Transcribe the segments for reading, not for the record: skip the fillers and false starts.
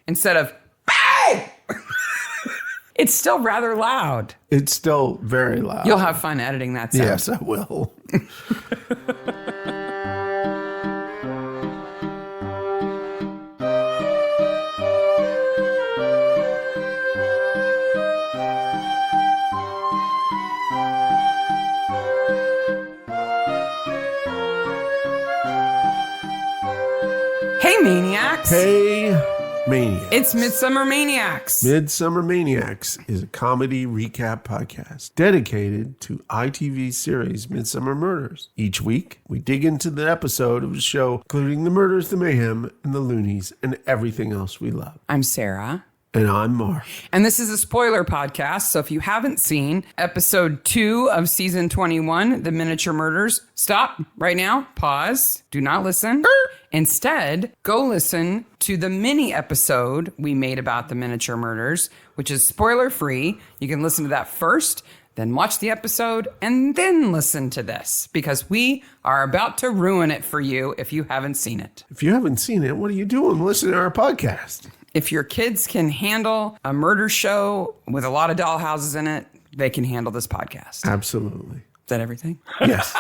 instead of "Bang!" It's still rather loud. It's still very loud. You'll have fun editing that sound. Yes, I will. Hey, Maniacs. Hey, Maniacs. It's Midsomer Maniacs. Midsomer Maniacs is a comedy recap podcast dedicated to ITV's series Midsomer Murders. Each week, we dig into the episode of the show, including the murders, the mayhem, and the loonies, and everything else we love. I'm Sarah. And I'm Mark. And this is a spoiler podcast, so if you haven't seen episode 2 of season 21, The Miniature Murders, stop right now, pause, do not listen. Instead, go listen to the mini episode we made about the miniature murders, which is spoiler-free. You can listen to that first, then watch the episode, and then listen to this, because we are about to ruin it for you if you haven't seen it. If you haven't seen it, what are you doing listening to our podcast? If your kids can handle a murder show with a lot of dollhouses in it, they can handle this podcast. Absolutely. Is that everything? Yes.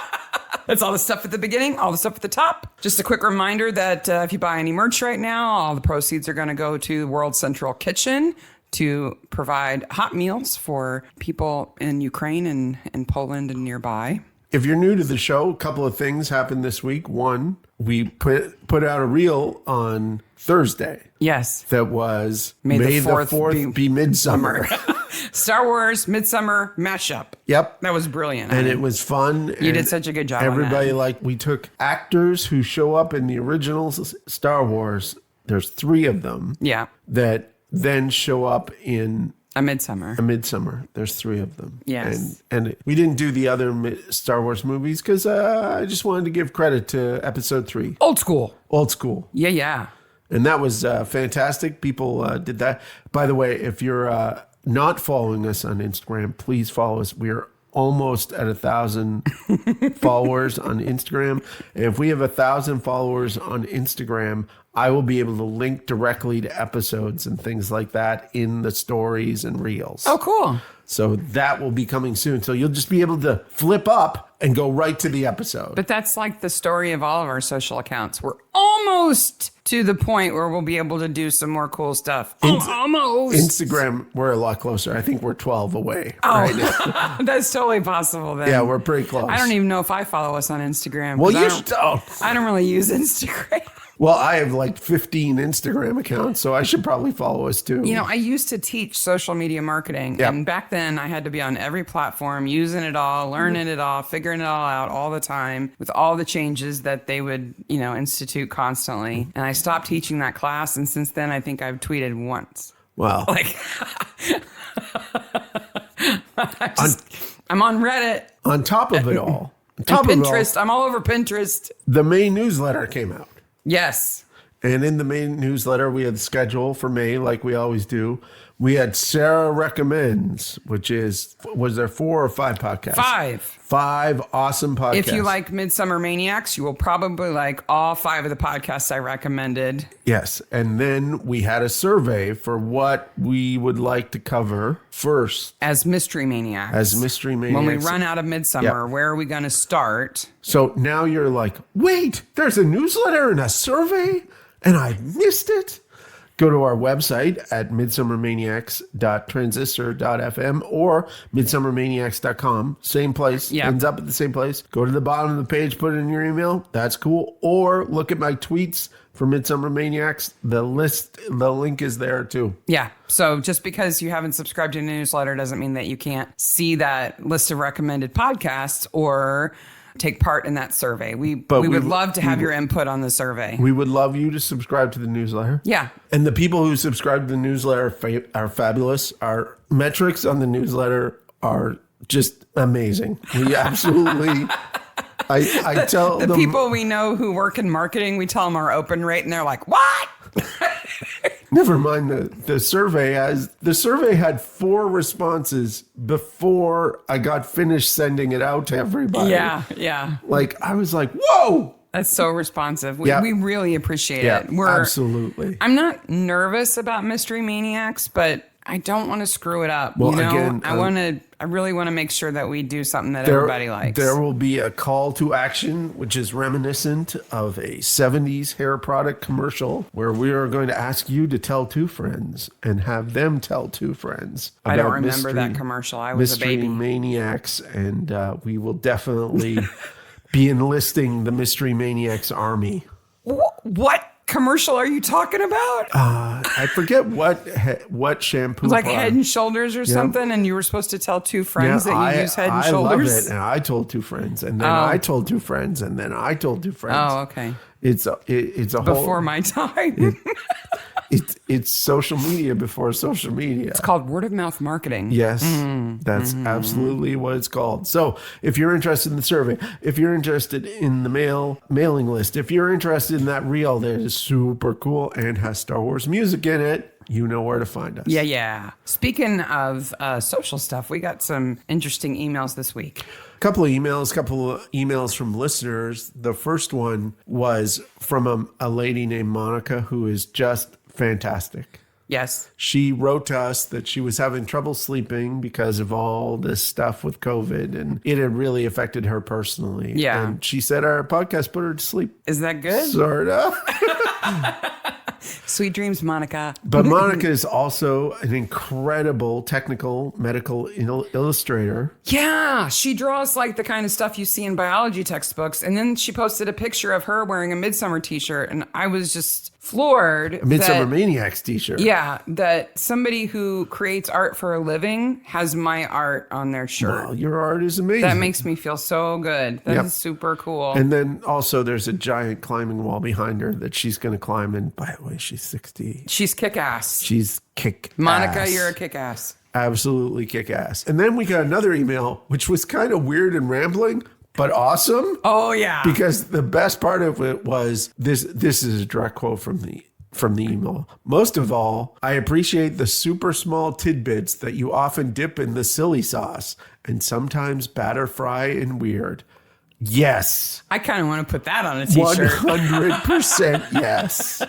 That's all the stuff at the beginning, all the stuff at the top. Just a quick reminder that if you buy any merch right now, all the proceeds are going to go to World Central Kitchen to provide hot meals for people in Ukraine and Poland and nearby. If you're new to the show, a couple of things happened this week. One, we put out a reel on Thursday. Yes. That was May the 4th be Midsomer. Star Wars Midsomer mashup. Yep. That was brilliant. And it was fun. You did such a good job Everybody on that. we took actors who show up in the original Star Wars. There's 3 of them. Yeah. That then show up in A Midsomer. There's 3 of them. Yes. And we didn't do the other Star Wars movies because I just wanted to give credit to episode 3. Old school. Yeah. And that was fantastic. People did that. By the way, if you're not following us on Instagram, please follow us. We're almost at 1,000 followers on Instagram. And if we have 1,000 followers on Instagram, I will be able to link directly to episodes and things like that in the stories and reels. Oh, cool. So that will be coming soon. So you'll just be able to flip up and go right to the episode. But that's like the story of all of our social accounts. We're almost to the point where we'll be able to do some more cool stuff. Almost. Instagram, we're a lot closer. I think we're 12 away right now. That's totally possible then. Yeah, we're pretty close. I don't even know if I follow us on Instagram. Well, you don't. I don't really use Instagram. Well, I have like 15 Instagram accounts, so I should probably follow us too. You know, I used to teach social media marketing. Yep. And back then I had to be on every platform, using it all, learning it all, figuring it all out all the time with all the changes that they would, institute constantly. And I stopped teaching that class. And since then, I think I've tweeted once. Wow. I'm on Reddit. On top of it all. Pinterest. I'm all over Pinterest. The main newsletter came out. Yes. And in the main newsletter, we had the schedule for May, like we always do. We had Sarah Recommends, was there 4 or 5 podcasts? 5. 5 awesome podcasts. If you like Midsomer Maniacs, you will probably like all 5 of the podcasts I recommended. Yes. And then we had a survey for what we would like to cover first. As Mystery Maniacs. When we run out of Midsomer, Where are we going to start? So now you're like, wait, there's a newsletter and a survey? And I missed it? Go to our website at midsummermaniacs.transistor.fm or midsummermaniacs.com. Same place. Yeah. Ends up at the same place. Go to the bottom of the page, put it in your email. That's cool. Or look at my tweets for Midsomer Maniacs. The link is there too. Yeah. So just because you haven't subscribed to the newsletter doesn't mean that you can't see that list of recommended podcasts or take part in that survey. We would love to have your input on the survey. We would love you to subscribe to the newsletter. Yeah. And the people who subscribe to the newsletter are fabulous. Our metrics on the newsletter are just amazing. We absolutely... I tell the them... people we know who work in marketing, we tell them our open rate and they're like, what? Never mind the survey. The survey had 4 responses before I got finished sending it out to everybody. Yeah. Like, I was like, whoa, That's so responsive. We, Yeah. we really appreciate Yeah, it. absolutely. I'm not nervous about Mystery Maniacs, but I don't want to screw it up. Well, you know, again, I really want to make sure that we do something that everybody likes. There will be a call to action, which is reminiscent of a 70s hair product commercial where we are going to ask you to tell two friends and have them tell two friends. I don't about remember that commercial. I was a Mystery baby. Maniacs, and we will definitely be enlisting the Mystery Maniacs army. What commercial are you talking about? I forget what shampoo. It was like product. Head and Shoulders or something, and you were supposed to tell two friends that you use Head and I Shoulders. love it, and I told two friends, and then I told two friends, and then I told two friends. Oh, okay. It's a Before whole, my time. it's social media before social media. It's called word of mouth marketing. Yes, that's absolutely what it's called. So if you're interested in the survey, if you're interested in the mailing list, if you're interested in that reel that is super cool and has Star Wars music in it, you know where to find us. Yeah. Speaking of social stuff, we got some interesting emails this week. Couple of emails from listeners. The first one was from a lady named Monica, who is just fantastic. Yes. She wrote to us that she was having trouble sleeping because of all this stuff with COVID, and it had really affected her personally. Yeah. And she said our podcast put her to sleep. Is that good? Sort of. Sweet dreams, Monica. But Monica is also an incredible technical medical illustrator. Yeah, she draws like the kind of stuff you see in biology textbooks. And then she posted a picture of her wearing a Midsomer t-shirt. And I was just floored. A Midsomer Maniacs t-shirt. Yeah, that somebody who creates art for a living has my art on their shirt. Well, your art is amazing. That makes me feel so good. That is super cool. And then also there's a giant climbing wall behind her that she's going to climb. And by the way, she's 60. She's kick-ass. She's kick-ass. Monica, you're a kick-ass. Absolutely kick-ass. And then we got another email, which was kind of weird and rambling, but awesome. Oh, yeah. Because the best part of it was this is a direct quote from the email. Most of all, I appreciate the super small tidbits that you often dip in the silly sauce and sometimes batter fry in weird. Yes. I kind of want to put that on a t-shirt. 100% yes.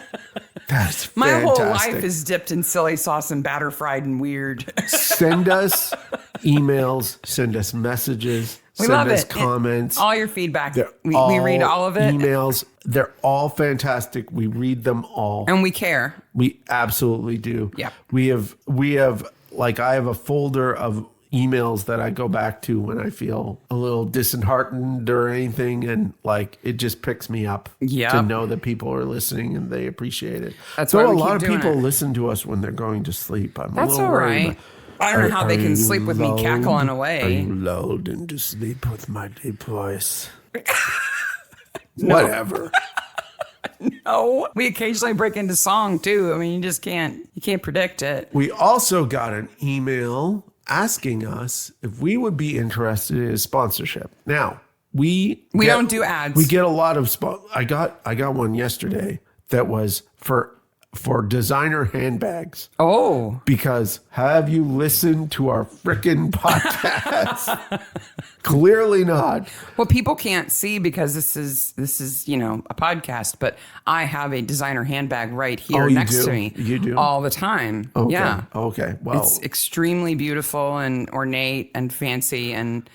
That's fantastic. My whole life is dipped in silly sauce and batter fried and weird. Send us emails, send us messages, send us comments. All your feedback. We read all of it. Emails. They're all fantastic. We read them all. And we care. We absolutely do. Yeah. We have like I have a folder of emails that I go back to when I feel a little disheartened or anything, and like it just picks me up to know that people are listening and they appreciate it. That's so why we a lot of keep doing people it. listen to us when they're going to sleep. That's all right. I don't know how they can sleep with me cackling away. Are you lulled into sleep with my deep voice? Whatever. No, we occasionally break into song too. I mean, you can't predict it. We also got an email asking us if we would be interested in a sponsorship. Now, we don't do ads. We get a lot of I got one yesterday that was for designer handbags. Oh. Because have you listened to our frickin' podcast? Clearly not. Well, people can't see because this is a podcast, but I have a designer handbag right here next to me. You do? All the time. Okay. Yeah. Okay. Well, it's extremely beautiful and ornate and fancy and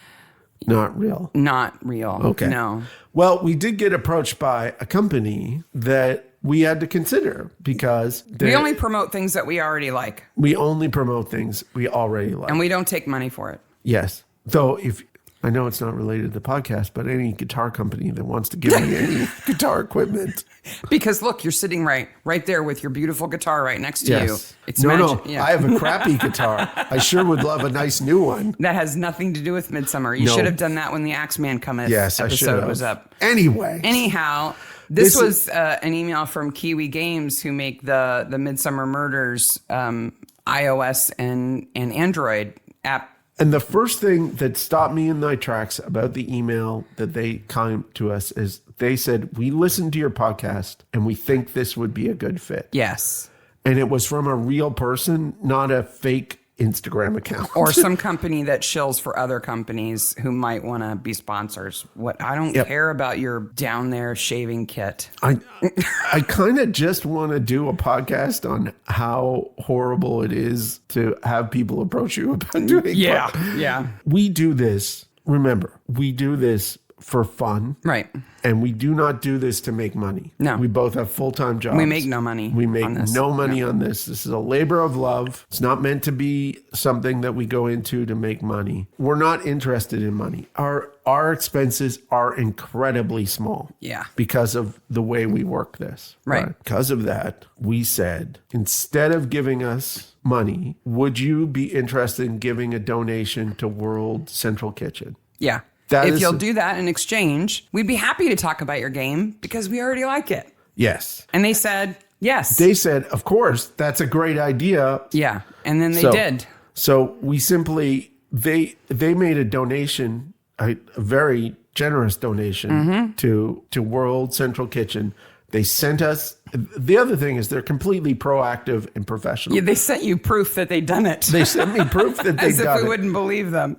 not real. Not real. Okay. No. Well, we did get approached by a company that we had to consider because we only promote things that we already like. We only promote things we already like. And we don't take money for it. Yes. Though if I know it's not related to the podcast, but any guitar company that wants to give me any guitar equipment. Because look, you're sitting right there with your beautiful guitar right next to you. It's No, yeah. I have a crappy guitar. I sure would love a nice new one. That has nothing to do with Midsomer. You should have done that when the Axeman Cometh episode was up. Anyhow, this was an email from Kiwi Games, who make the Midsomer Murders iOS and Android app. And the first thing that stopped me in my tracks about the email that they came to us is they said, we listened to your podcast and we think this would be a good fit. Yes. And it was from a real person, not a fake Instagram account. Or some company that shills for other companies who might want to be sponsors. I don't care about your down there shaving kit. I kind of just want to do a podcast on how horrible it is to have people approach you about doing Yeah. We do this. Remember, we do this for fun. Right. And we do not do this to make money. No. We both have full-time jobs. We make no money. We make on this. no money on this. This is a labor of love. It's not meant to be something that we go into to make money. We're not interested in money. Our expenses are incredibly small. Yeah. Because of the way we work this. Right. Because of that, we said, instead of giving us money, would you be interested in giving a donation to World Central Kitchen? Yeah. If you'll do that in exchange, we'd be happy to talk about your game because we already like it. Yes. And they said, yes. They said, of course, that's a great idea. Yeah. And then they did. So we simply, they made a donation, a very generous donation to World Central Kitchen. They sent us, the other thing is they're completely proactive and professional. Yeah, they sent you proof that they'd done it. They sent me proof that they'd done it. As if we wouldn't believe them.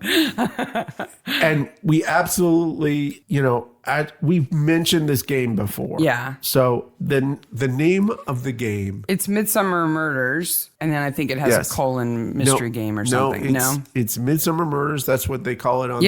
And we absolutely, we've mentioned this game before. Yeah. So the name of the game. It's Midsomer Murders. And then I think it has a colon mystery game or something. No, it's Midsomer Murders. That's what they call it on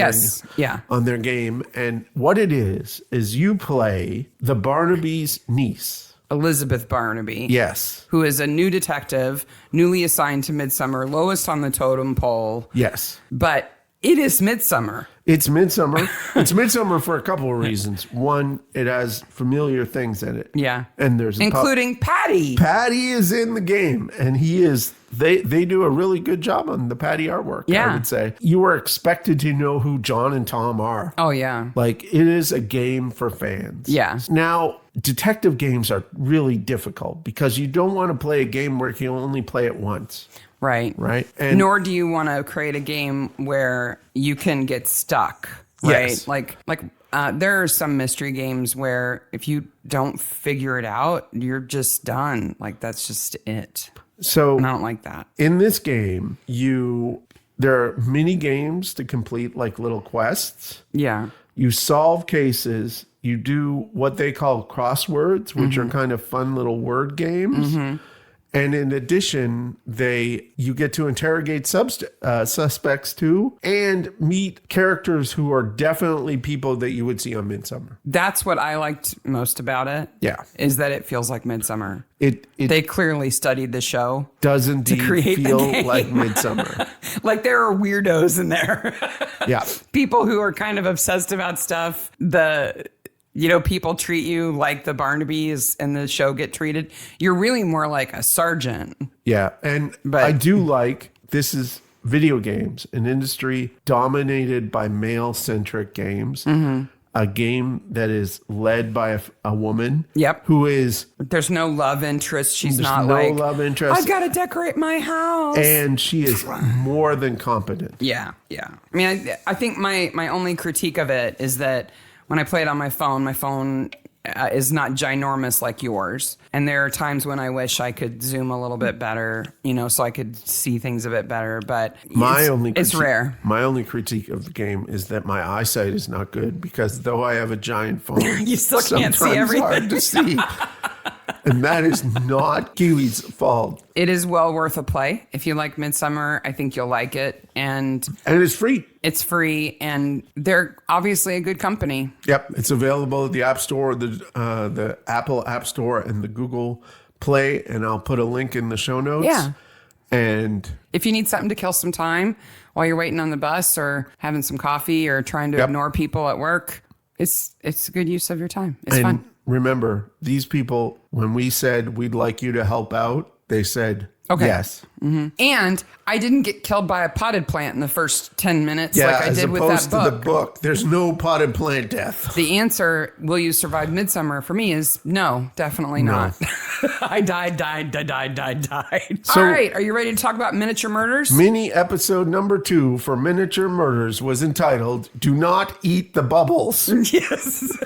on their game. And what it is you play the Barnaby's niece. Elizabeth Barnaby. Yes. Who is a new detective, newly assigned to Midsomer, lowest on the totem pole. Yes. But it is Midsomer. It's Midsomer. It's Midsomer for a couple of reasons. One, it has familiar things in it. Yeah. And there's including Patty. Patty is in the game, and he is. They do a really good job on the Patty artwork. Yeah. I would say you are expected to know who John and Tom are. Oh yeah. Like it is a game for fans. Yeah. Now, detective games are really difficult because you don't want to play a game where you only play it once. Right. Right. And nor do you want to create a game where you can get stuck. Right. Yes. Like there are some mystery games where if you don't figure it out, you're just done. Like that's just it. So and I don't like that. In this game, there are mini games to complete, like little quests. Yeah. You solve cases. You do what they call crosswords, which are kind of fun little word games. And in addition, you get to interrogate suspects too, and meet characters who are definitely people that you would see on Midsomer. That's what I liked most about it. Yeah, is that it feels like Midsomer. They clearly studied the show. Does indeed feel like Midsomer. Like there are weirdos in there. Yeah, people who are kind of obsessed about stuff. People treat you like the Barnabys in the show get treated. You're really more like a sergeant. Yeah. But I do like, this is video games, an industry dominated by male-centric games. A game that is led by a woman. Yep. Who is... There's no love interest. She's not no like... love interest. I've got to decorate my house. And she is more than competent. Yeah. I mean, I think my only critique of it is that when I play it on my phone is not ginormous like yours. And there are times when I wish I could zoom a little bit better, so I could see things a bit better. But it's rare. My only critique of the game is that my eyesight is not good because though I have a giant phone, you still can't see everything. Hard to see. And that is not Kiwi's fault. It is well worth a play. If you like Midsomer, I think you'll like it. And it's free. It's free, and they're obviously a good company. Yep. It's available at the App Store, the Apple App Store, and the Google Play, and I'll put a link in the show notes. Yeah. And if you need something to kill some time while you're waiting on the bus or having some coffee or trying to ignore people at work, it's a good use of your time. It's fun. Remember, these people, when we said we'd like you to help out, they said yes. And I didn't get killed by a potted plant in the first 10 minutes like I did with that book. As opposed to the book, there's no potted plant death. The answer, will you survive Midsomer, for me is no, definitely not. I died. So, all right, are you ready to talk about miniature murders? Mini episode number 2 for Miniature Murders was entitled, Do Not Eat the Bubbles. Yes.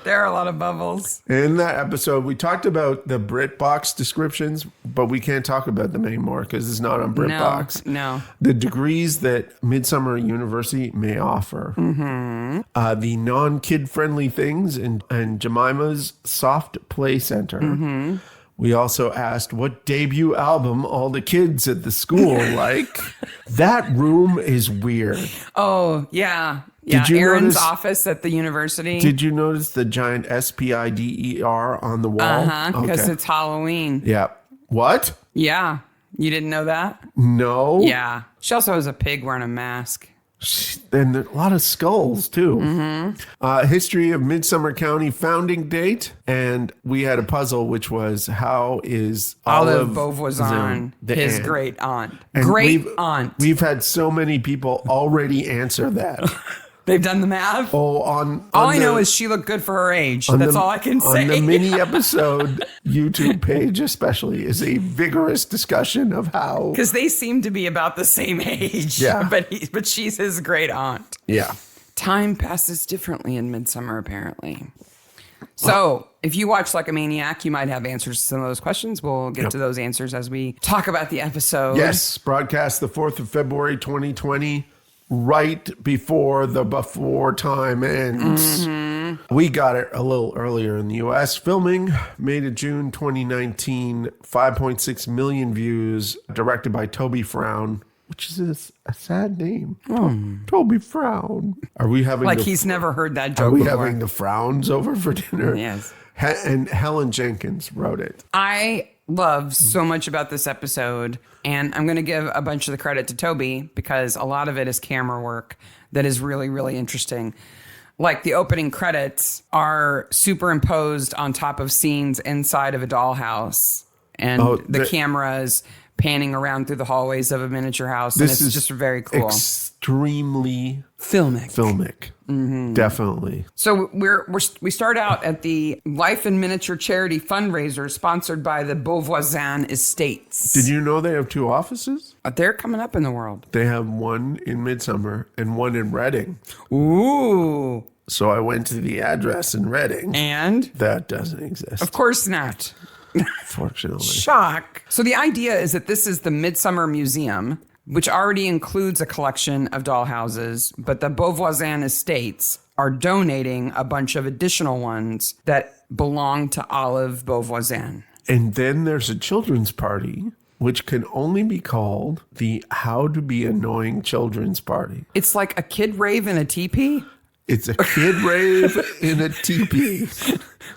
There are a lot of bubbles. In that episode, we talked about the BritBox descriptions, but we can't talk about them anymore because it's not on BritBox. No. The degrees that Midsomer University may offer. The non-kid-friendly things and Jemima's Soft Play Center. We also asked what debut album all the kids at the school like. That room is weird. Oh, yeah. Did you Aaron's notice- office at the university. Did you notice the giant SPIDER on the wall? Because it's Halloween. Yeah. What? Yeah. You didn't know that? No. Yeah. She also has a pig wearing a mask. And a lot of skulls, too. History of Midsomer County founding date. And we had a puzzle, which was how is Olive Beauvoisin, his aunt? great aunt. And Great aunt. We've had so many people already answer that. They've done the math. Oh, all I know is she looked good for her age. That's all I can say. On the mini episode YouTube page especially is a vigorous discussion of how... Because they seem to be about the same age. Yeah. But she's his great aunt. Yeah. Time passes differently in Midsomer, apparently. So if you watch Like a Maniac, you might have answers to some of those questions. We'll get to those answers as we talk about the episode. Yes, broadcast the 4th of February, 2020. Right before the before time ends. We got it a little earlier in the U.S. Filming, May to June 2019, 5.6 million views, directed by Toby Frown, which is a sad name. Toby Frown. Are we having he's never heard that Are joke we before. having the Frowns over for dinner? Yes. And Helen Jenkins wrote it. I love so much about this episode, and I'm going to give a bunch of the credit to Toby because a lot of it is camera work that is really, really interesting. Like the opening credits are superimposed on top of scenes inside of a dollhouse, and the camera is panning around through the hallways of a miniature house, and it's just very cool. Extremely filmic. Definitely. So we start out at the Life in Miniature charity fundraiser sponsored by the Beauvoisin Estates. Did you know they have 2 offices? They're coming up in the world. They have one in Midsomer and one in Reading. Ooh. So I went to the address in Reading. And? That doesn't exist. Of course not. Fortunately. Shock. So the idea is that this is the Midsomer Museum, which already includes a collection of dollhouses, but the Beauvoisin Estates are donating a bunch of additional ones that belong to Olive Beauvoisin. And then there's a children's party, which can only be called the How to Be Annoying Children's Party. It's like a kid rave in a teepee? It's a kid rave in a teepee.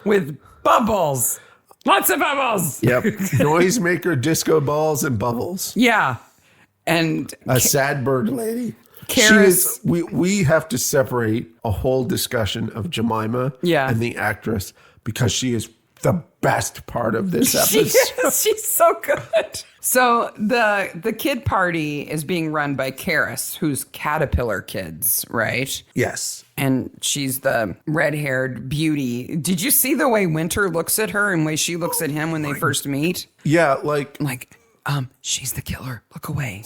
With bubbles. Lots of bubbles. Yep. Noisemaker, disco balls, and bubbles. Yeah. And a sad bird lady. Karis. We have to separate a whole discussion of Jemima and the actress because she is the best part of this episode. She's so good. So the kid party is being run by Karis, who's Caterpillar Kids, right? Yes. And she's the red-haired beauty. Did you see the way Winter looks at her and the way she looks at him when they first meet? Yeah, she's the killer. Look away.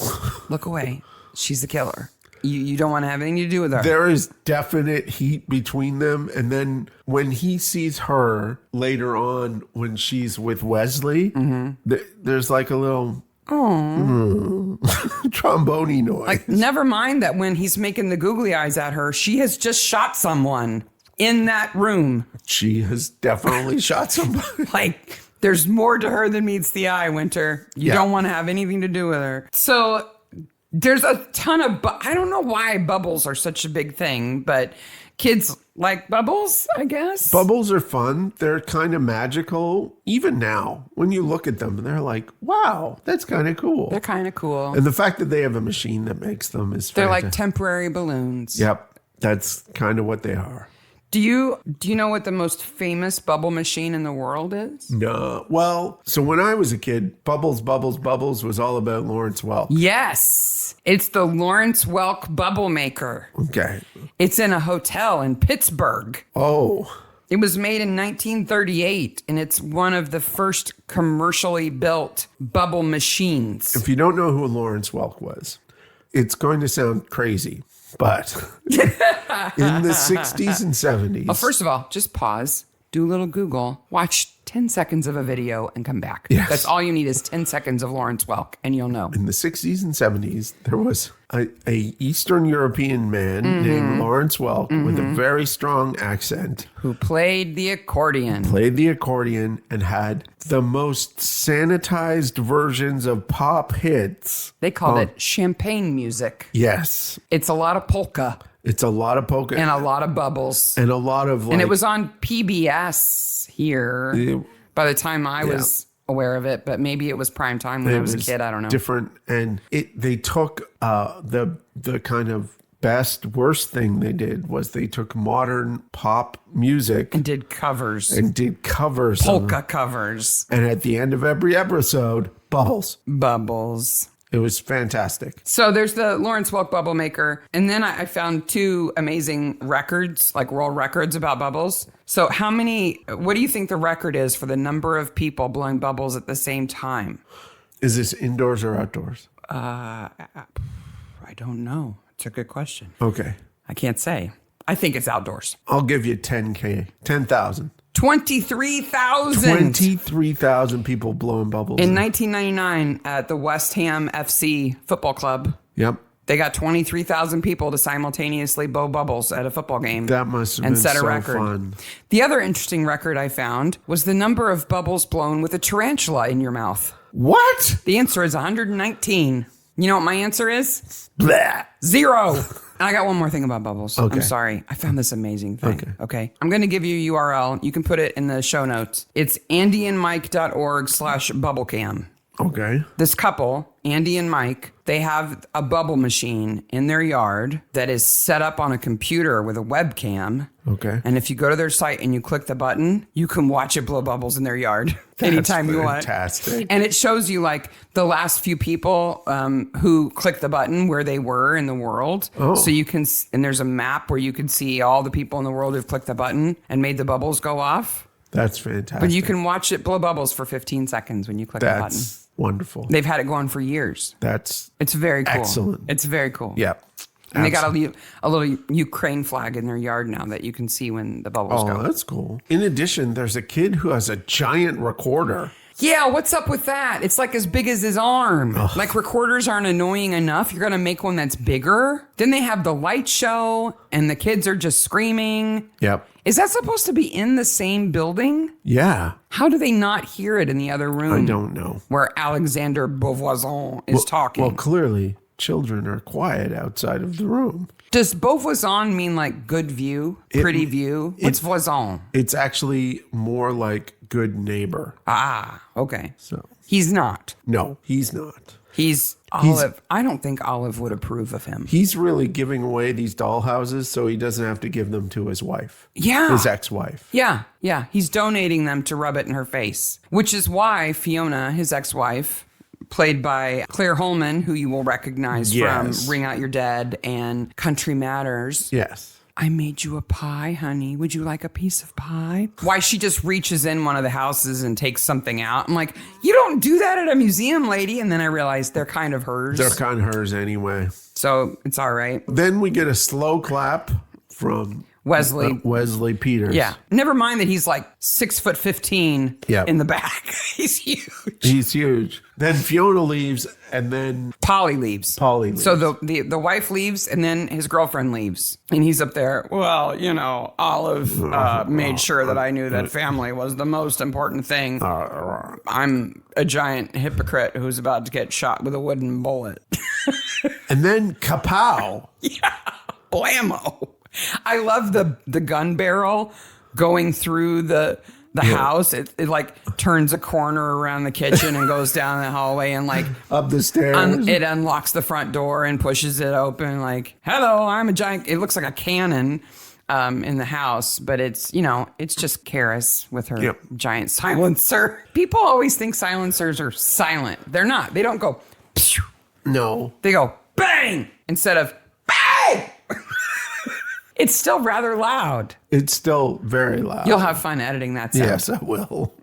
Look away. She's the killer. You don't want to have anything to do with her. There is definite heat between them. And then when he sees her later on, when she's with Wesley, there's like a little trombone noise. Like, never mind that when he's making the googly eyes at her, she has just shot someone in that room. She has definitely shot somebody. Like, there's more to her than meets the eye, Winter. You don't want to have anything to do with her. So there's a ton of, I don't know why bubbles are such a big thing, but kids like bubbles, I guess. Bubbles are fun. They're kind of magical. Even now, when you look at them, they're like, wow, that's kind of cool. They're kind of cool. And the fact that they have a machine that makes them is They're fantastic. like temporary balloons. Yep. That's kind of what they are. Do you know what the most famous bubble machine in the world is? No. Well, so when I was a kid, Bubbles, Bubbles, Bubbles was all about Lawrence Welk. Yes. It's the Lawrence Welk Bubble Maker. Okay. It's in a hotel in Pittsburgh. Oh. It was made in 1938, and it's one of the first commercially built bubble machines. If you don't know who Lawrence Welk was, it's going to sound crazy. But in the 60s and 70s. Well, first of all, just pause, do a little Google, watch 10 seconds of a video and come back. Yes. That's all you need is 10 seconds of Lawrence Welk and you'll know. In the 60s and 70s, there was a Eastern European man named Lawrence Welk with a very strong accent. Who played the accordion. And had the most sanitized versions of pop hits. They called it champagne music. Yes. It's a lot of polka. It's a lot of polka. And a lot of bubbles. And a lot of and it was on PBS here by the time I was aware of it, but maybe it was prime time when I was a kid. I don't know. Different. And they took the kind of worst thing they did was they took modern pop music and did covers. Polka covers. And at the end of every episode, bubbles. It was fantastic. So there's the Lawrence Welk bubble maker. And then I found 2 amazing records, like world records about bubbles. So what do you think the record is for the number of people blowing bubbles at the same time? Is this indoors or outdoors? I don't know. It's a good question. Okay. I can't say. I think it's outdoors. I'll give you 10,000. 23,000. 23,000 people blowing bubbles. In 1999 at the West Ham FC football club. Yep. They got 23,000 people to simultaneously blow bubbles at a football game. That must have been set a so record. fun. The other interesting record I found was the number of bubbles blown with a tarantula in your mouth. What? The answer is 119. You know what my answer is? Blah. 0. And I got one more thing about bubbles. Okay. I'm sorry. I found this amazing thing. Okay. I'm going to give you a URL. You can put it in the show notes. It's andyandmike.org/bubblecam. Okay. This couple, Andy and Mike, they have a bubble machine in their yard that is set up on a computer with a webcam. Okay. And if you go to their site and you click the button, you can watch it blow bubbles in their yard anytime you want. Fantastic. And it shows you like the last few people who clicked the button where they were in the world. Oh. So you can, and there's a map where you can see all the people in the world who've clicked the button and made the bubbles go off. That's fantastic. But you can watch it blow bubbles for 15 seconds when you click the button. That's wonderful. They've had it going for years. It's very cool. Excellent. It's very cool. Yep. And they got a little Ukraine flag in their yard now that you can see when the bubbles go. Oh, that's cool. In addition, there's a kid who has a giant recorder. Yeah, what's up with that? It's like as big as his arm. Ugh. Like recorders aren't annoying enough. You're going to make one that's bigger. Then they have the light show and the kids are just screaming. Yep. Is that supposed to be in the same building? Yeah. How do they not hear it in the other room? I don't know. Where Alexander Beauvoisin is talking. Well, clearly, children are quiet outside of the room. Does Beauvoisin mean like good view, pretty view? What's voisin? It's actually more like good neighbor. Ah, okay. So he's not. No, he's not. He's Olive. I don't think Olive would approve of him. He's really giving away these dollhouses so he doesn't have to give them to his wife. Yeah. His ex-wife. Yeah. He's donating them to rub it in her face, which is why Fiona, his ex-wife, played by Claire Holman, who you will recognize from Ring Out Your Dead and Country Matters. Yes. I made you a pie, honey. Would you like a piece of pie? Why she just reaches in one of the houses and takes something out. I'm like, you don't do that at a museum, lady. And then I realized they're kind of hers. They're kind of hers anyway. So it's all right. Then we get a slow clap from Wesley Peters. Yeah. Never mind that he's like 6'15" in the back. He's huge. Then Fiona leaves and then Polly leaves. So the wife leaves and then his girlfriend leaves. And he's up there. Well, Olive made sure that I knew that family was the most important thing. I'm a giant hypocrite who's about to get shot with a wooden bullet. And then kapow. Yeah. Blammo. I love the gun barrel going through the house. It like turns a corner around the kitchen and goes down the hallway and like up the stairs. It unlocks the front door and pushes it open. Like, hello, I'm a giant. It looks like a cannon in the house, but it's just Karis with her giant silencer. People always think silencers are silent. They're not. They don't go. Phew. No, they go bang instead of bang. It's still rather loud. It's still very loud. You'll have fun editing that sound. Yes, I will.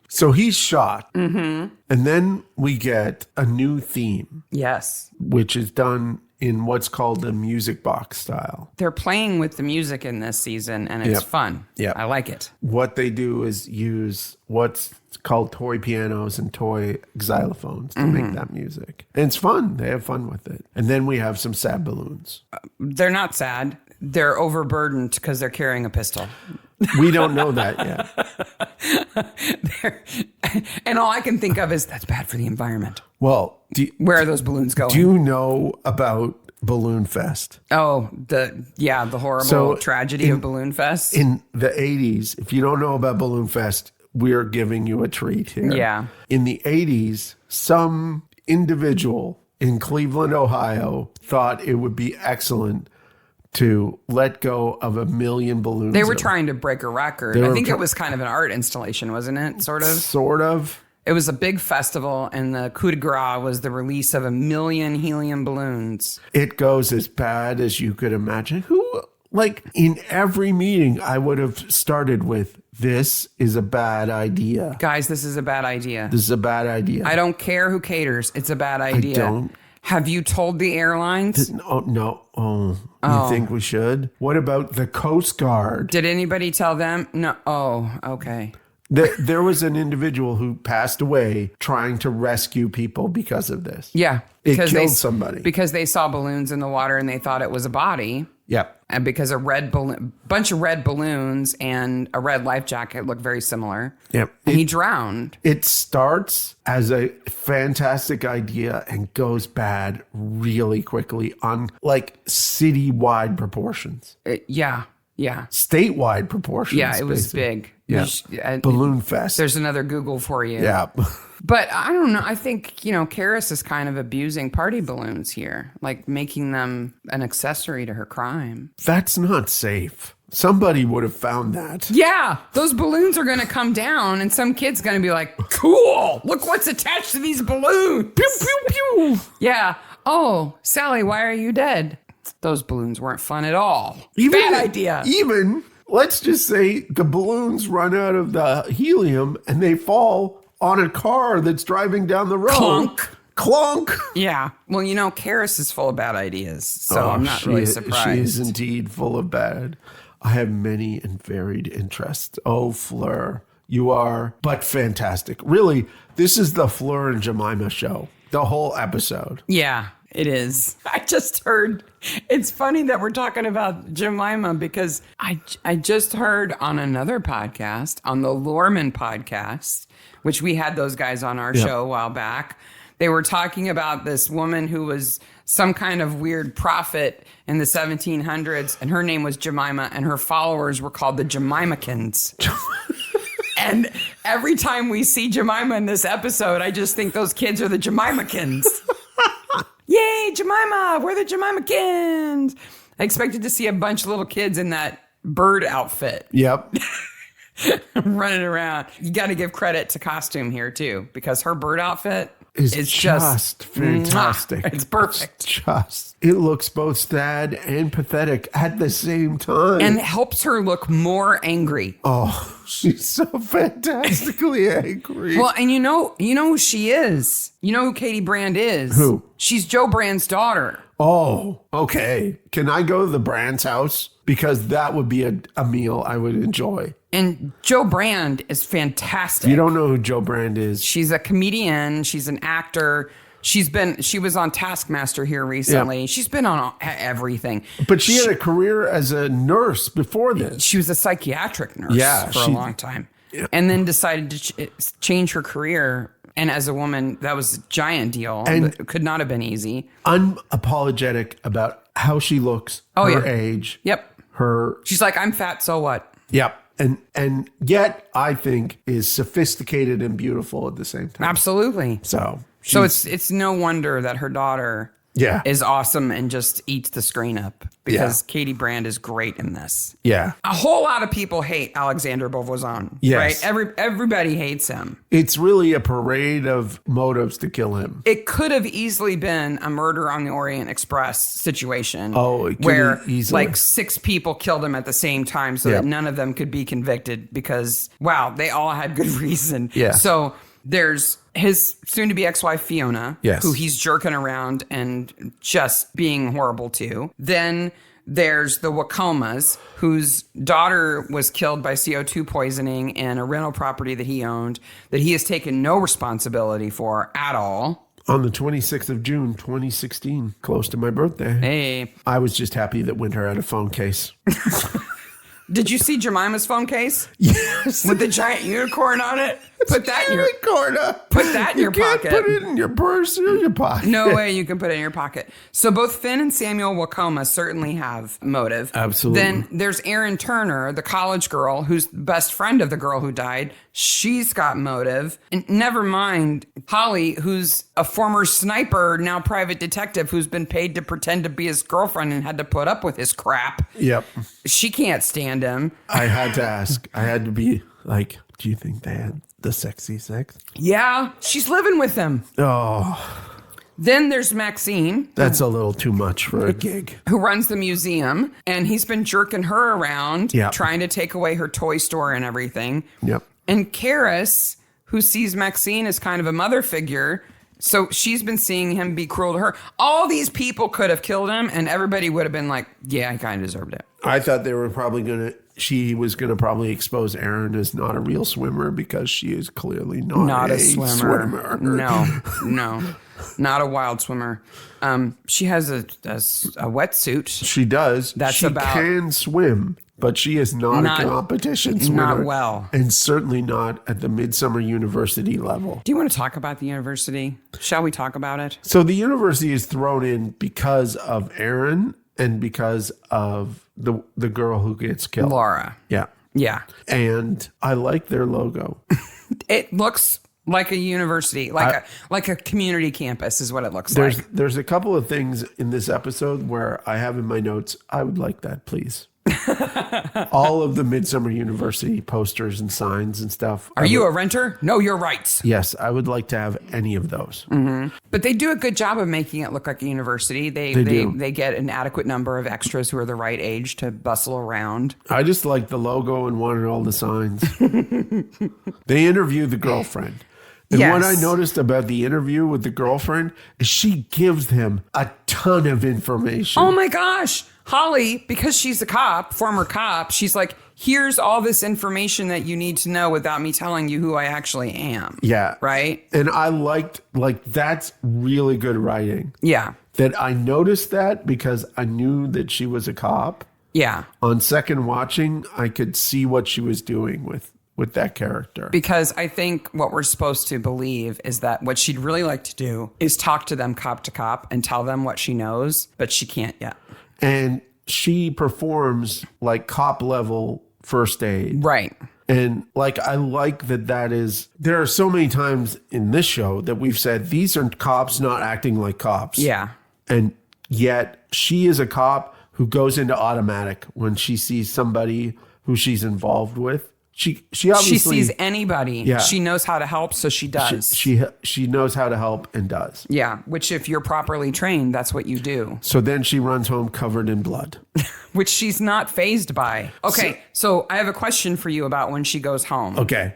So he's shot. Mm-hmm. And then we get a new theme. Yes. Which is done in what's called the music box style. They're playing with the music in this season, and it's fun. Yeah. I like it. What they do is use what's called toy pianos and toy xylophones to make that music. And it's fun. They have fun with it. And then we have some sad balloons. They're not sad. They're overburdened because they're carrying a pistol. We don't know that yet. And all I can think of is that's bad for the environment. Well, Where are those balloons going? do you know about Balloon Fest? Oh, the horrible tragedy of Balloon Fest. In the 80s, if you don't know about Balloon Fest, we're giving you a treat here. Yeah. In the 80s, some individual in Cleveland, Ohio, thought it would be excellent to let go of 1 million balloons. They were trying to break a record. I think it was kind of an art installation, wasn't it? Sort of. Sort of. It was a big festival, and the coup de grace was the release of 1 million helium balloons. It goes as bad as you could imagine. Like in every meeting, I would have started with, this is a bad idea. Guys, this is a bad idea. This is a bad idea. I don't care who caters. It's a bad idea. I don't. Have you told the airlines? No. You think we should? What about the Coast Guard? Did anybody tell them? No. Oh, okay. There was an individual who passed away trying to rescue people because of this. Yeah. It killed somebody. Because they saw balloons in the water and they thought it was a body. Yep. And because a bunch of red balloons and a red life jacket look very similar. Yep. And he drowned. It starts as a fantastic idea and goes bad really quickly on like citywide proportions. Yeah. Statewide proportions. Yeah, it was big. Yeah. Balloon Fest. There's another Google for you. Yeah. But I don't know. I think, Karis is kind of abusing party balloons here, like making them an accessory to her crime. That's not safe. Somebody would have found that. Yeah, those balloons are going to come down and some kid's going to be like, cool, look what's attached to these balloons. Pew, pew, pew. Yeah. Oh, Sally, why are you dead? Those balloons weren't fun at all. Bad idea. Even, let's just say the balloons run out of the helium and they fall on a car that's driving down the road. Clunk. Yeah. Well, Karis is full of bad ideas, so I'm not really surprised. She is indeed full of bad. I have many and varied interests. Oh, Fleur, you are but fantastic. Really, this is the Fleur and Jemima show, the whole episode. Yeah, it is. I just heard, it's funny that we're talking about Jemima because I just heard on another podcast, on the Lorman podcast, which we had those guys on our show a while back. They were talking about this woman who was some kind of weird prophet in the 1700s, and her name was Jemima, and her followers were called the Jemimahkins. And every time we see Jemima in this episode, I just think those kids are the Jemimahkins. Yay, Jemima! We're the Jemimahkins! I expected to see a bunch of little kids in that bird outfit. Yep. Running around. You got to give credit to costume here, too, because her bird outfit is just fantastic. It's perfect. It looks both sad and pathetic at the same time. And helps her look more angry. Oh, she's so fantastically angry. Well, and you know who she is. You know who Katie Brand is. Who? She's Joe Brand's daughter. Oh, okay. Can I go to the Brand's house? Because that would be a meal I would enjoy. And Joe Brand is fantastic. You don't know who Joe Brand is? She's a comedian. She's an actor. She was on Taskmaster here recently. Yeah. She's been on everything. But she had a career as a nurse before this. She was a psychiatric nurse for a long time. Yeah. And then decided to change her career. And as a woman, that was a giant deal. And it could not have been easy. Unapologetic about how she looks, her age. Yep. She's like, I'm fat, so what? Yep. And yet, I think, is sophisticated and beautiful at the same time. Absolutely. So it's no wonder that her daughter is awesome and just eats the screen up because Katie Brand is great in this. Yeah. A whole lot of people hate Alexander Beauvoisin. Yes. Right? Everybody hates him. It's really a parade of motives to kill him. It could have easily been a Murder on the Orient Express situation. Oh, it could where easily. Like 6 people killed him at the same time so that none of them could be convicted because, wow, they all had good reason. Yeah. So there's his soon-to-be ex-wife, Fiona, Yes. who he's jerking around and just being horrible to. Then there's the Wacomas, whose daughter was killed by CO2 poisoning in a rental property that he owned, that he has taken no responsibility for at all. On the 26th of June, 2016, close to my birthday. Hey. I was just happy that Winter had a phone case. Did you see Jemima's phone case? Yes. With the giant unicorn on it? Put that in your pocket. Put it in your purse or your pocket. No way you can put it in your pocket. So both Finn and Samuel Wacoma certainly have motive. Absolutely. Then there's Erin Turner, the college girl, who's the best friend of the girl who died. She's got motive. And never mind Holly, who's a former sniper, now private detective, who's been paid to pretend to be his girlfriend and had to put up with his crap. Yep. She can't stand him. I had to ask. I had to be like, do you think they had the sexy sex? Yeah, she's living with him. Oh, Then there's Maxine, that's a little too much for a gig. who runs the museum, and he's been jerking her around, Yep. trying to take away her toy store and everything. Yep. And Karis, who sees Maxine as kind of a mother figure, so she's been seeing him be cruel to her. All these people could have killed him, and everybody would have been like, yeah, I kind of deserved it. I thought they were probably she was going to probably expose Erin as not a real swimmer because she is clearly not a swimmer. No, not a wild swimmer. She has a wetsuit. She does. She can swim, but she is not a competition swimmer. Not well. And certainly not at the Midsomer University level. Do you want to talk about the university? Shall we talk about it? So the university is thrown in because of Erin and because of the girl who gets killed. Laura. Yeah. Yeah. And I like their logo. It looks like a university, like a community campus is what it looks like. There's a couple of things in this episode where I have in my notes, I would like that, please. All of the Midsomer University posters and signs and stuff. Are you a renter? No, you're right. Yes, I would like to have any of those. Mm-hmm. But they do a good job of making it look like a university. They get an adequate number of extras who are the right age to bustle around. I just like the logo and wanted all the signs. They interview the girlfriend. And what I noticed about the interview with the girlfriend is she gives him a ton of information. Oh my gosh. Holly, because she's a cop, former cop, she's like, here's all this information that you need to know without me telling you who I actually am. Yeah. Right? And I liked, that's really good writing. Yeah. That I noticed that because I knew that she was a cop. Yeah. On second watching, I could see what she was doing with that character. Because I think what we're supposed to believe is that what she'd really like to do is talk to them cop to cop and tell them what she knows, but she can't yet. And she performs like cop level first aid. Right. And I like that is, there are so many times in this show that we've said, these are cops not acting like cops. Yeah. And yet she is a cop who goes into automatic when she sees somebody who she's involved with. She obviously sees anybody. Yeah. She knows how to help, so she does. She knows how to help and does. Yeah, which if you're properly trained, that's what you do. So then she runs home covered in blood. Which she's not fazed by. Okay, so I have a question for you about when she goes home. Okay.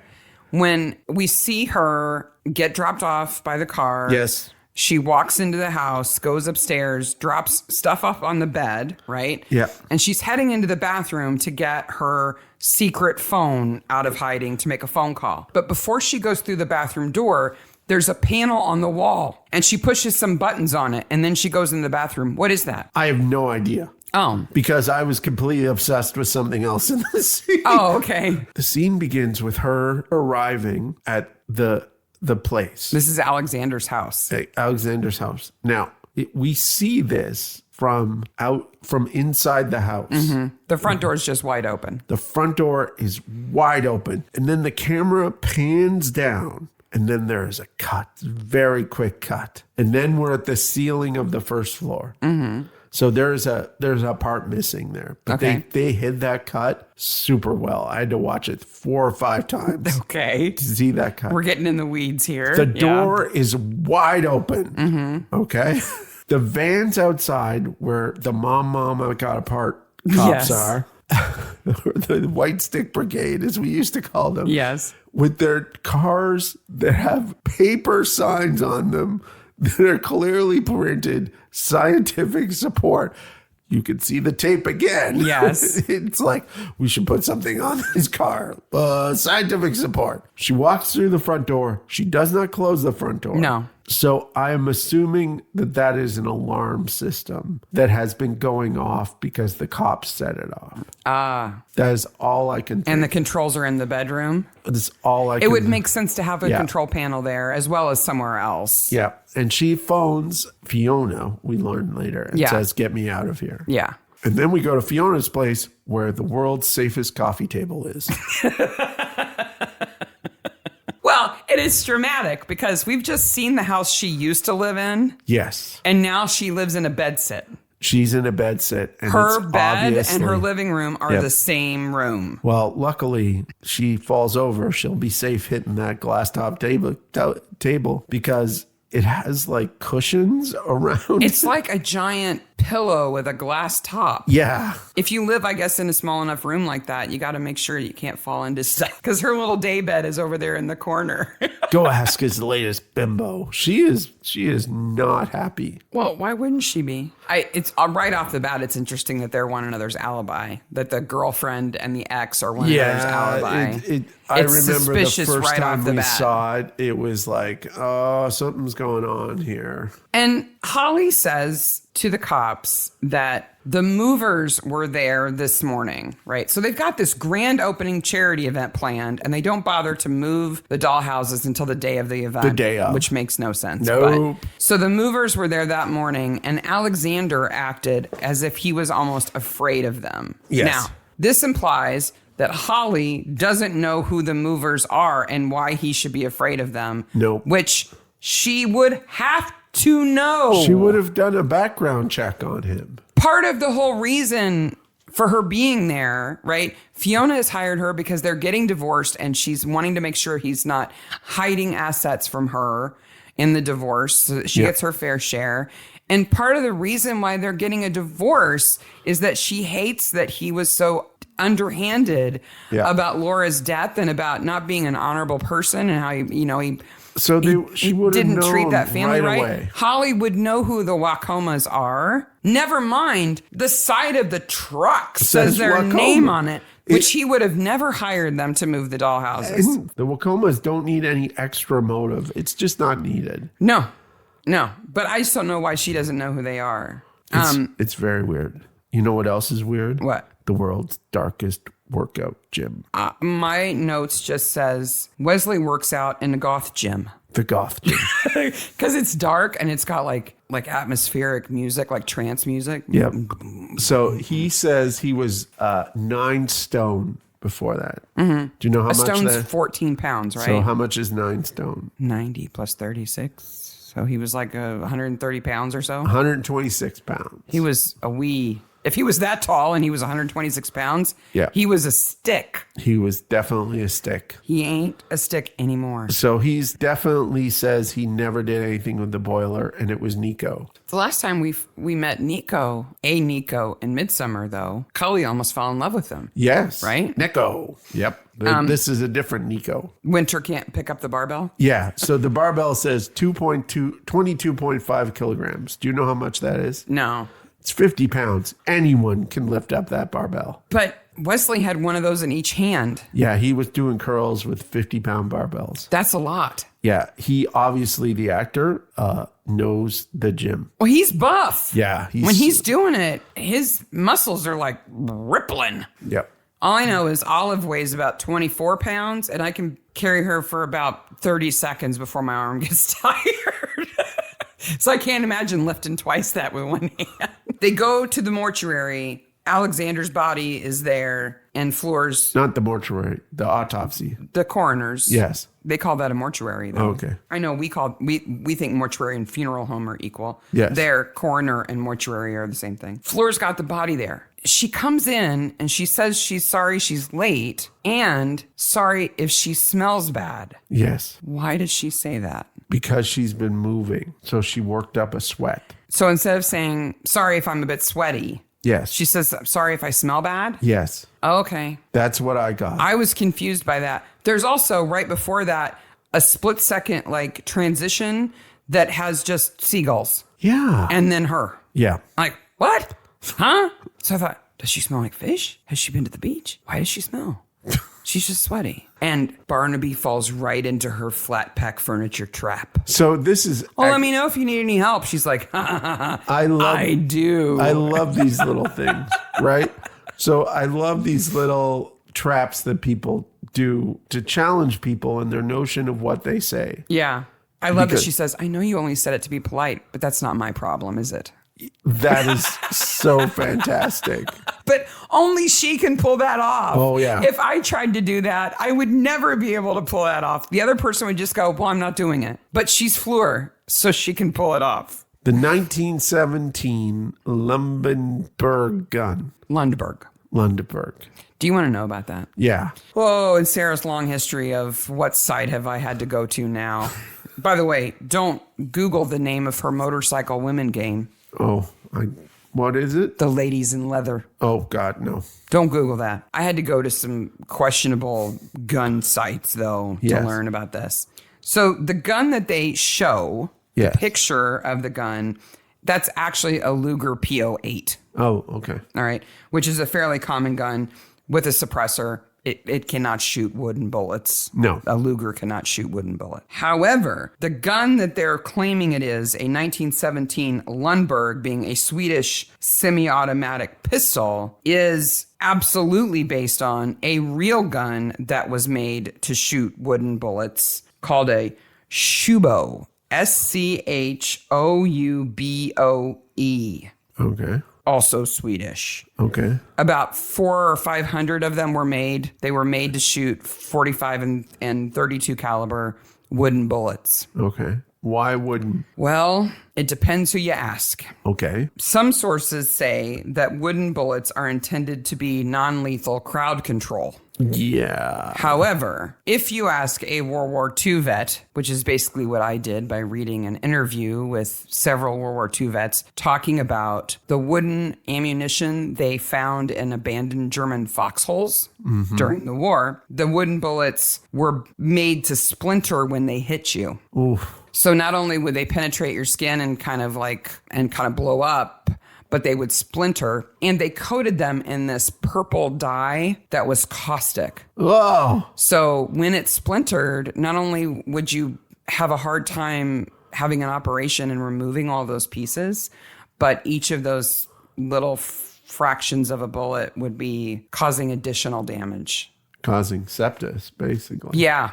When we see her get dropped off by the car. Yes. She walks into the house, goes upstairs, drops stuff up on the bed, right? Yeah. And she's heading into the bathroom to get her secret phone out of hiding to make a phone call. But before she goes through the bathroom door, there's a panel on the wall and she pushes some buttons on it and then she goes in the bathroom. What is that? I have no idea. Oh. Because I was completely obsessed with something else in the scene. Oh, okay. The scene begins with her arriving at the place. This is Alexander's house. Alexander's house. Now, we see this from inside the house. Mm-hmm. The front door is just wide open. The front door is wide open. And then the camera pans down. And then there is a cut, very quick cut. And then we're at the ceiling of the first floor. Mm-hmm. So there's a part missing there. But they hid that cut super well. I had to watch it 4 or 5 times. Okay. To see that cut. We're getting in the weeds here. The door is wide open. Mm-hmm. Okay. The van's outside where the mama got apart cops are. the White Stick Brigade, as we used to call them. Yes. With their cars that have paper signs on them that are clearly printed scientific support. You can see the tape again. Yes. It's like, we should put something on this car. Scientific support. She walks through the front door. She does not close the front door. No. So I am assuming that is an alarm system that has been going off because the cops set it off. That is all I can think. And the controls are in the bedroom. That's all I can It would make sense to have a Yeah. control panel there as well as somewhere else. Yeah. And she phones Fiona, we learn later, and Yeah. says, get me out of here. Yeah. And then we go to Fiona's place where the world's safest coffee table is. Well, it is dramatic because we've just seen the house she used to live in. Yes. And now she lives in a bedsit. She's in a bed sit. And Her it's bed and her obviously- living room are Yep. the same room. Well, luckily, she falls over. She'll be safe hitting that glass top table because it has like cushions around. It's like a giant pillow with a glass top. Yeah. If you live, I guess, in a small enough room like that, you got to make sure you can't fall into stuff because her little day bed is over there in the corner. Go ask his latest bimbo. She is not happy. Well, why wouldn't she be? It's right off the bat. It's interesting that they're one another's alibi. That the girlfriend and the ex are one another's alibi. I It's remember the suspicious first right off time the we bat. saw it. It was like, oh, something's going on here. And Holly says to the cops that the movers were there this morning, right? So they've got this grand opening charity event planned, and they don't bother to move the dollhouses until the day of the event. The day of. Which makes no sense. Nope. But, so the movers were there that morning, and Alexander acted as if he was almost afraid of them. Yes. Now, this implies that Holly doesn't know who the movers are and why he should be afraid of them. Nope. Which she would have to know. She would have done a background check on him. Part of the whole reason for her being there, right? Fiona has hired her because they're getting divorced and she's wanting to make sure he's not hiding assets from her in the divorce so that she gets her fair share. And part of the reason why they're getting a divorce is that she hates that he was so underhanded about Laura's death and about not being an honorable person and how he So she would have didn't known treat that family right. away. Holly would know who the Wacomas are. Never mind, the side of the truck says their Wacoma. name on it, which he would have never hired them to move the dollhouses. And the Wacomas don't need any extra motive. It's just not needed. No, but I just don't know why she doesn't know who they are. It's very weird. You know what else is weird? What? The world's darkest workout gym. My notes just says Wesley works out in a goth gym. The goth gym. Because it's dark and it's got like atmospheric music, like trance music. Yep. So he says he was 9 stone before that. Mm-hmm. Do you know how much Stone's that? 14 pounds, right? So how much is 9 stone? 90 plus 36. So he was like 130 pounds or so. 126 pounds. He was if he was that tall and he was 126 pounds, he was a stick. He was definitely a stick. He ain't a stick anymore. So he's definitely says he never did anything with the boiler, and it was Nico. The last time we met Nico in Midsomer, though, Cully almost fell in love with him. Yes. Right? Nico. Yep. This is a different Nico. Winter can't pick up the barbell? Yeah. So the barbell says 22.5 kilograms. Do you know how much that is? No. It's 50 pounds. Anyone can lift up that barbell. But Wesley had one of those in each hand. Yeah, he was doing curls with 50-pound barbells. That's a lot. Yeah, he obviously, the actor, knows the gym. Well, he's buff. Yeah. When he's doing it, his muscles are like rippling. Yep. All I know is Olive weighs about 24 pounds, and I can carry her for about 30 seconds before my arm gets tired. So I can't imagine lifting twice that with one hand. They go to the mortuary. Alexander's body is there, and Fleur's... Not the mortuary, the autopsy. The coroner's. Yes. They call that a mortuary, though. Oh, okay. I know we think mortuary and funeral home are equal. Yes. Their coroner and mortuary are the same thing. Fleur's got the body there. She comes in and she says she's sorry she's late and sorry if she smells bad. Yes. Why did she say that? Because she's been moving. So she worked up a sweat. So instead of saying, sorry if I'm a bit sweaty, Yes. She says, "I'm sorry if I smell bad." Yes. Okay. That's what I got. I was confused by that. There's also right before that a split second like transition that has just seagulls. Yeah. And then her. Yeah. Like, what? Huh? So I thought, does she smell like fish? Has she been to the beach? Why does she smell? She's just sweaty. And Barnaby falls right into her flat pack furniture trap. So this is... Well, let me know if you need any help. She's like, I do. I love these little things, right? So I love these little traps that people do to challenge people in their notion of what they say. Yeah. I love that she says, I know you only said it to be polite, but that's not my problem, is it? That is so fantastic. But only she can pull that off. Oh, yeah. If I tried to do that, I would never be able to pull that off. The other person would just go, well, I'm not doing it. But she's Fleur, so she can pull it off. The 1917 Lumbenberg gun. Lundberg. Do you want to know about that? Yeah. Whoa, and Sarah's long history of what site have I had to go to now. By the way, don't Google the name of her motorcycle women game. Oh, what is it? The Ladies in Leather. Oh, God, no. Don't Google that. I had to go to some questionable gun sites, though, to learn about this. So the gun that they show, the picture of the gun, that's actually a Luger PO8. Oh, okay. All right. Which is a fairly common gun with a suppressor. It cannot shoot wooden bullets. No. A Luger cannot shoot wooden bullets. However, the gun that they're claiming it is, a 1917 Lundberg, being a Swedish semi-automatic pistol, is absolutely based on a real gun that was made to shoot wooden bullets called a Schubo. Schouboe. Okay. Also Swedish. Okay. About 400 or 500 of them were made. They were made to shoot 45 and 32 caliber wooden bullets. Okay. Why wouldn't? Well, it depends who you ask. Okay. Some sources say that wooden bullets are intended to be non-lethal crowd control. Yeah. However, if you ask a World War II vet, which is basically what I did by reading an interview with several World War II vets talking about the wooden ammunition they found in abandoned German foxholes during the war, the wooden bullets were made to splinter when they hit you. Oof. So not only would they penetrate your skin and kind of blow up, but they would splinter, and they coated them in this purple dye that was caustic. Whoa. So when it splintered, not only would you have a hard time having an operation and removing all those pieces, but each of those little fractions of a bullet would be causing additional damage. Causing sepsis, basically. Yeah.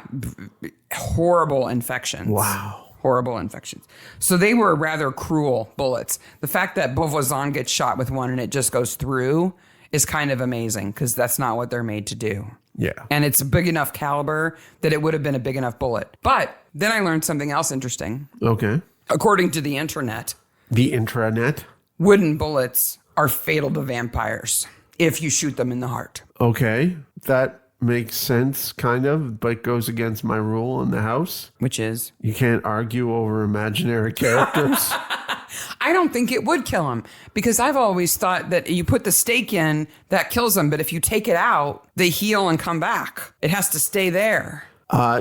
Horrible infections. Wow. Horrible infections. So they were rather cruel bullets. The fact that Beauvoisin gets shot with one and it just goes through is kind of amazing because that's not what they're made to do. Yeah. And it's a big enough caliber that it would have been a big enough bullet. But then I learned something else interesting. Okay. According to the internet, the intranet, wooden bullets are fatal to vampires if you shoot them in the heart. Okay. That makes sense, kind of, but goes against my rule in the house. Which is? You can't argue over imaginary characters. I don't think it would kill him because I've always thought that you put the stake in, that kills them. But if you take it out, they heal and come back. It has to stay there.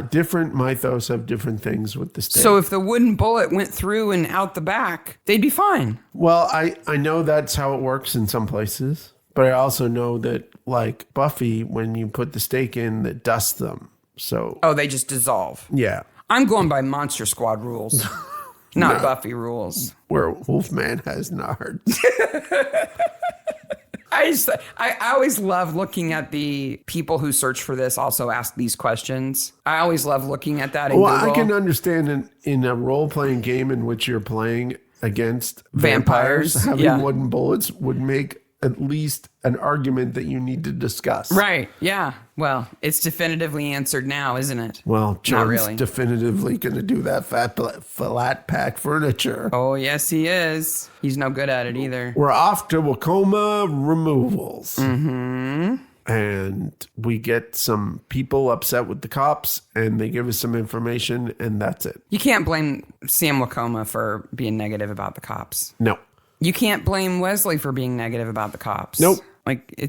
Different mythos have different things with the stake. So if the wooden bullet went through and out the back, they'd be fine. Well, I know that's how it works in some places. But I also know that, like Buffy, when you put the stake in, it dusts them. So. Oh, they just dissolve. Yeah. I'm going by Monster Squad rules, not Buffy rules. Where Wolfman has nards. I always love looking at the people who search for this also ask these questions. I always love looking at that in Google. I can understand in a role-playing game in which you're playing against vampires having wooden bullets would make at least an argument that you need to discuss. Right. Yeah. Well, it's definitively answered now, isn't it? Well, John's definitively going to do that flat pack furniture. Oh, yes, he is. He's no good at it either. We're off to Wacoma removals. Mm-hmm. And we get some people upset with the cops, and they give us some information, and that's it. You can't blame Sam Wacoma for being negative about the cops. No. You can't blame Wesley for being negative about the cops. Nope. Like,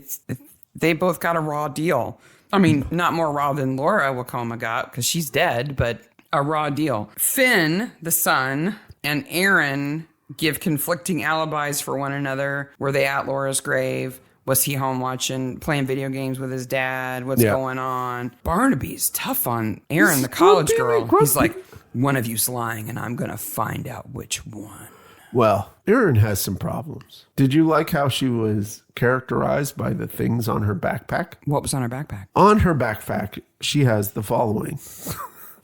they both got a raw deal. I mean, not more raw than Laura Wacoma got because she's dead, but a raw deal. Finn, the son, and Aaron give conflicting alibis for one another. Were they at Laura's grave? Was he home playing video games with his dad? What's going on? Barnaby's tough on Aaron, the college girl. He's like, one of you's lying, and I'm going to find out which one. Well, Erin has some problems. Did you like how she was characterized by the things on her backpack? What was on her backpack? On her backpack, she has the following.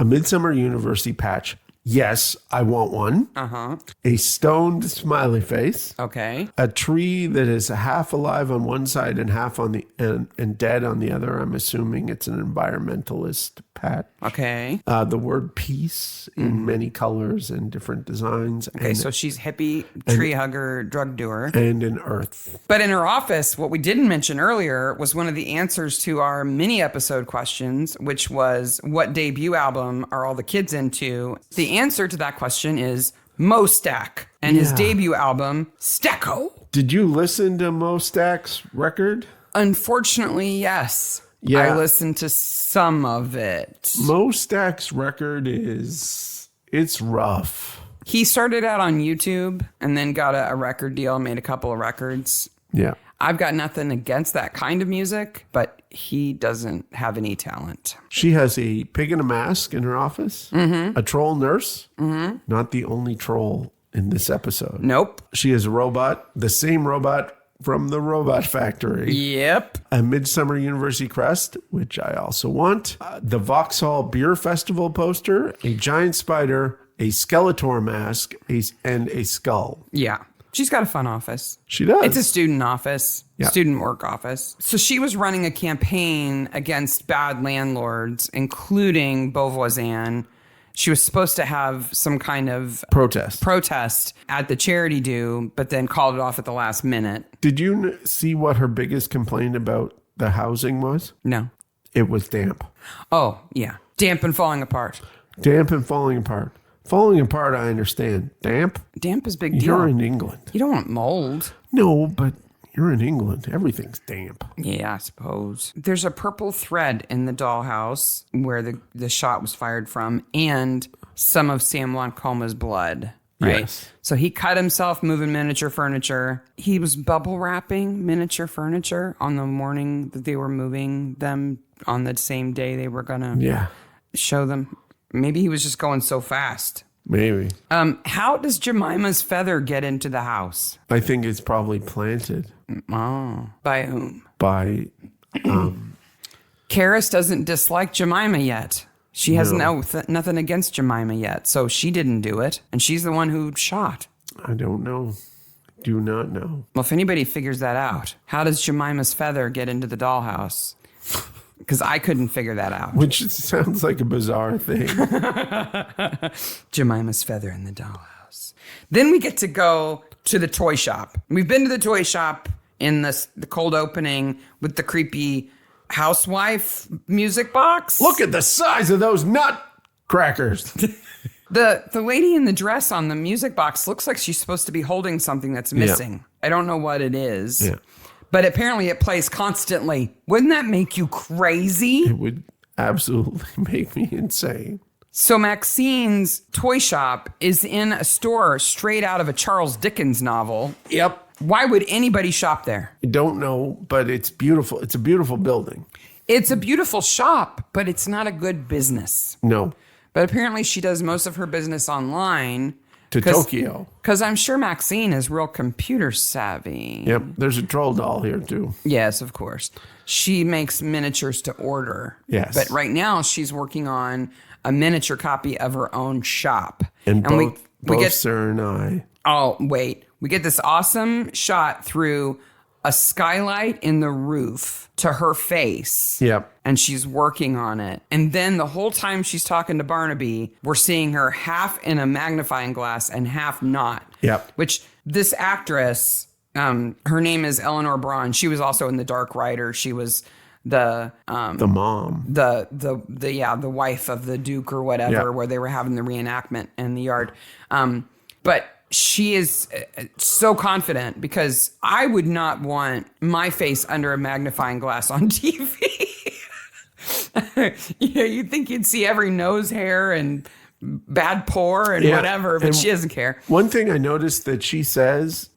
A Midsomer University patch. Yes, I want one. Uh-huh. A stoned smiley face. Okay. A tree that is half alive on one side and half on the and dead on the other. I'm assuming it's an environmentalist patch. Okay. The word peace in many colors and different designs. Okay, so she's hippie, tree hugger, drug doer. And an earth. But in her office, what we didn't mention earlier was one of the answers to our mini episode questions, which was, what debut album are all the kids into? The answer to that question is Mo Stack and his debut album, Stacko. Did you listen to Mo Stack's record? Unfortunately, yes. Yeah. I listened to some of it. Mo Stack's record it's rough. He started out on YouTube and then got a record deal, made a couple of records. Yeah. I've got nothing against that kind of music, but he doesn't have any talent. She has a pig in a mask in her office, a troll nurse, not the only troll in this episode. Nope. She is a robot, the same robot from the Robot Factory. Yep. A Midsomer University crest, which I also want. The Vauxhall Beer Festival poster, a giant spider, a Skeletor mask, and a skull. Yeah. She's got a fun office. She does. It's a student office, Yeah. student work office. So she was running a campaign against bad landlords, including Beauvoisin. She was supposed to have some kind of protest at the charity do, but then called it off at the last minute. Did you see what her biggest complaint about the housing was? No. It was damp. Oh, yeah. Damp and falling apart. Damp and falling apart. Falling apart, I understand. Damp? Damp is a big deal. You're in England. You don't want mold. No, but you're in England. Everything's damp. Yeah, I suppose. There's a purple thread in the dollhouse where the shot was fired from, and some of Sam Wacoma's blood. Right? Yes. So he cut himself moving miniature furniture. He was bubble wrapping miniature furniture on the morning that they were moving them on the same day they were going to show them. Maybe he was just going so fast. Maybe. How does Jemima's feather get into the house? I think it's probably planted. Oh. By whom? By... Karis doesn't dislike Jemima yet. She has nothing against Jemima yet, so she didn't do it, and she's the one who shot. I don't know. Do not know. Well, if anybody figures that out, how does Jemima's feather get into the dollhouse? Because I couldn't figure that out. Which sounds like a bizarre thing. Jemima's feather in the dollhouse. Then we get to go to the toy shop. We've been to the toy shop in the cold opening with the creepy housewife music box. Look at the size of those nutcrackers. The lady in the dress on the music box looks like she's supposed to be holding something that's missing. I don't know what it is. Yeah. But apparently it plays constantly. Wouldn't that make you crazy? It would absolutely make me insane. So Maxine's toy shop is in a store straight out of a Charles Dickens novel. Yep. Why would anybody shop there? I don't know, but it's beautiful. It's a beautiful building. It's a beautiful shop, but it's not a good business. No. But apparently she does most of her business online. To Tokyo. Because I'm sure Maxine is real computer savvy. Yep. There's a troll doll here, too. Yes, of course. She makes miniatures to order. Yes. But right now she's working on a miniature copy of her own shop. And both we get Sir and I. Oh, wait. We get this awesome shot through a skylight in the roof to her face. Yep. And she's working on it. And then the whole time she's talking to Barnaby, we're seeing her half in a magnifying glass and half not. Yep. Which this actress, her name is Eleanor Braun. She was also in The Dark Rider. She was the mom. The wife of the Duke or whatever, where they were having the reenactment in the yard. But she is so confident because I would not want my face under a magnifying glass on TV. You'd think you'd see every nose hair and bad pore and whatever, but she doesn't care. One thing I noticed that she says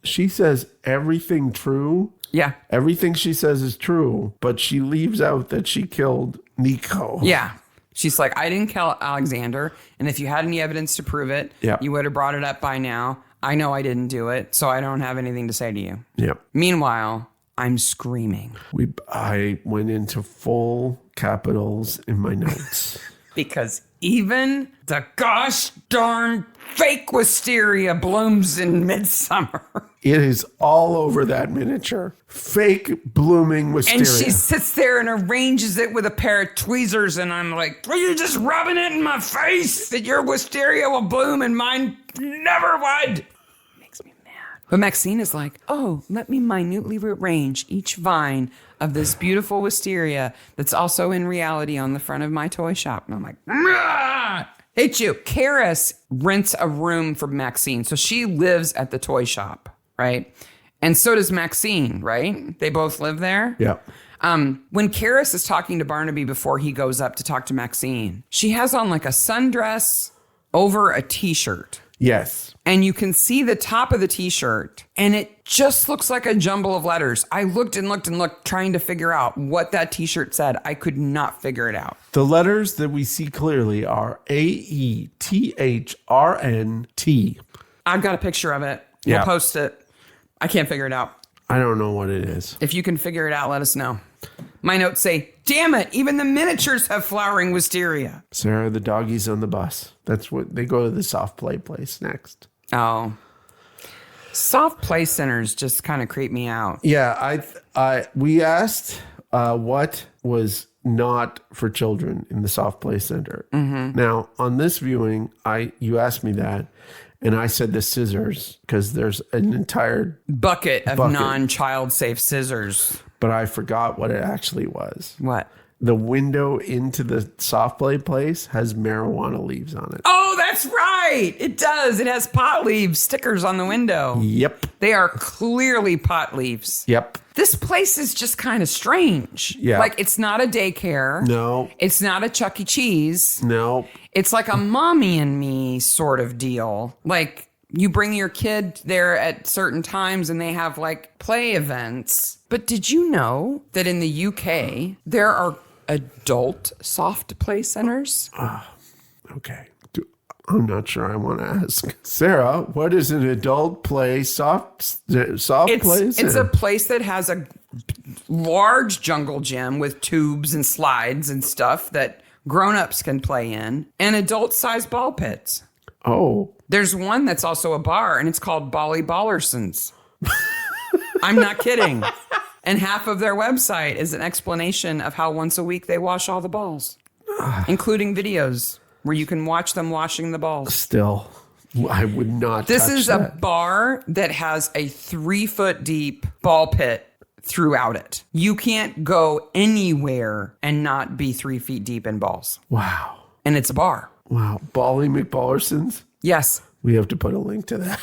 everything true. Yeah. Everything she says is true, but she leaves out that she killed Nico. Yeah. She's like, I didn't kill Alexander, and if you had any evidence to prove it, you would have brought it up by now. I know I didn't do it, so I don't have anything to say to you. Yep. Meanwhile, I'm screaming. I went into full capitals in my notes. Because even the gosh darn fake wisteria blooms in Midsomer. It is all over that miniature. Fake blooming wisteria. And she sits there and arranges it with a pair of tweezers. And I'm like, are you just rubbing it in my face that your wisteria will bloom and mine never would? Makes me mad. But Maxine is like, oh, let me minutely arrange each vine of this beautiful wisteria that's also in reality on the front of my toy shop. And I'm like, ah! Hate you. Karis rents a room for Maxine. So she lives at the toy shop, right? And so does Maxine, right? They both live there. Yeah. When Karis is talking to Barnaby before he goes up to talk to Maxine, she has on like a sundress over a t-shirt. Yes. And you can see the top of the t-shirt and it just looks like a jumble of letters. I looked and looked and looked trying to figure out what that t-shirt said. I could not figure it out. The letters that we see clearly are AETHRNT. I've got a picture of it. Yeah. We'll post it. I can't figure it out. I don't know what it is. If you can figure it out, let us know. My notes say, damn it, even the miniatures have flowering wisteria. Sarah, the doggies on the bus. That's what they go to the soft play place next. Oh. Soft play centers just kind of creep me out. Yeah, we asked what was not for children in the soft play center. Mm-hmm. Now, on this viewing, you asked me that, and I said the scissors because there's an entire bucket of non-child safe scissors. But I forgot what it actually was. What? The window into the soft play place has marijuana leaves on it. Oh, that's right. It does. It has pot leaves stickers on the window. Yep. They are clearly pot leaves. Yep. This place is just kind of strange. Yeah. Like, it's not a daycare. No. It's not a Chuck E. Cheese. No. It's like a Mommy and Me sort of deal. Like, you bring your kid there at certain times and they have like play events. But did you know that in the UK, there are adult soft play centers? Okay. I'm not sure I want to ask. Sarah, what is an adult play soft play center? It's a place that has a large jungle gym with tubes and slides and stuff that grown-ups can play in, and adult-sized ball pits. Oh. There's one that's also a bar, and it's called Bally Ballersons. I'm not kidding. And half of their website is an explanation of how once a week they wash all the balls, including videos where you can watch them washing the balls. Still, I would not This touch is that. a bar that has a 3-foot deep ball pit throughout it. You can't go anywhere and not be 3 feet deep in balls. Wow. And it's a bar. Wow. Bally McBallersons? Yes. We have to put a link to that.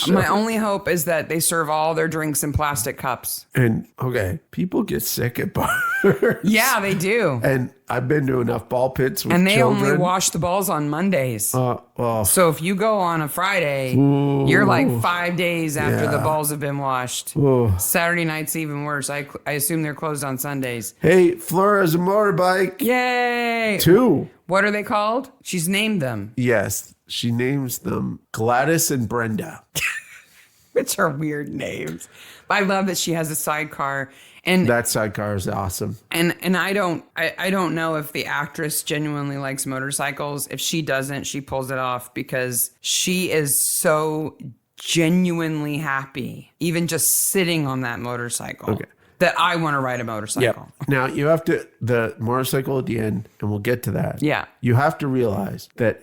My only hope is that they serve all their drinks in plastic cups. And, okay, people get sick at bars. Yeah, they do. And I've been to enough ball pits with And they children. only wash the balls on Mondays. Well, So if you go on a Friday, you're like 5 days after the balls have been washed. Ooh. Saturday night's even worse. I assume they're closed on Sundays. Hey, Fleur has a motorbike. Yay! 2. What are they called? She's named them. Yes, she names them Gladys and Brenda. Which are weird names. I love that she has a sidecar. And That sidecar is awesome. And I don't know if the actress genuinely likes motorcycles. If she doesn't, she pulls it off because she is so genuinely happy, even just sitting on that motorcycle. Okay. That I want to ride a motorcycle. Yeah. Now you have to, the motorcycle at the end, and we'll get to that. Yeah. You have to realize that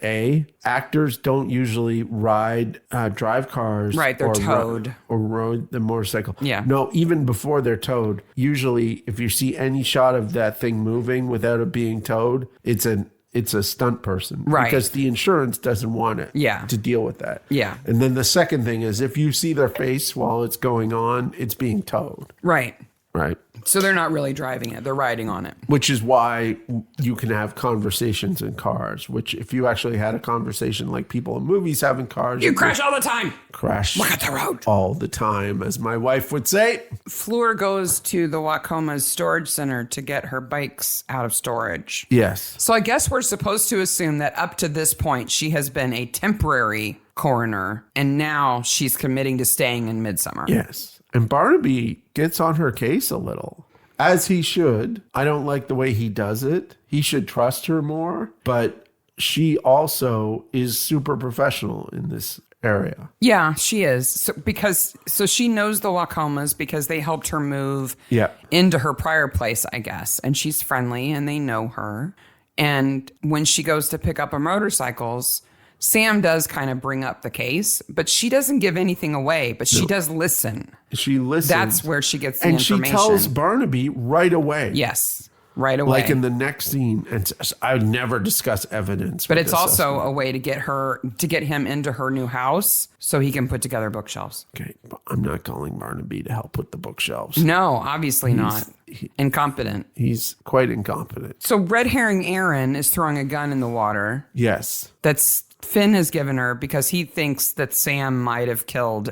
actors don't usually drive cars. Right, they're towed. Or rode the motorcycle. Yeah. No, even before they're towed, usually if you see any shot of that thing moving without it being towed, it's it's a stunt person. Right. Because the insurance doesn't want it Yeah. to deal with that. Yeah. And then the second thing is if you see their face while it's going on, it's being towed. Right. Right. So they're not really driving it. They're riding on it. Which is why you can have conversations in cars, which if you actually had a conversation like people in movies have in cars. You crash all the time. Crash. Look at the road. All the time, as my wife would say. Fleur goes to the Wacoma's storage center to get her bikes out of storage. Yes. So I guess we're supposed to assume that up to this point, she has been a temporary coroner, and now she's committing to staying in Midsomer. Yes. And Barnaby gets on her case a little, as he should. I don't like the way he does it. He should trust her more, but she also is super professional in this area. Yeah, she is. So she knows the Wacomas because they helped her move into her prior place, I guess. And she's friendly and they know her. And when she goes to pick up her motorcycles, Sam does kind of bring up the case, but she doesn't give anything away, but she does listen. She listens. That's where she gets the and information. And she tells Barnaby right away. Yes, right away. Like in the next scene. And I would never discuss evidence. But it's also a way to get him into her new house so he can put together bookshelves. Okay, but I'm not calling Barnaby to help with the bookshelves. No, obviously not. Incompetent. He's quite incompetent. So red herring Aaron is throwing a gun in the water. Yes. That's Finn has given her because he thinks that Sam might have killed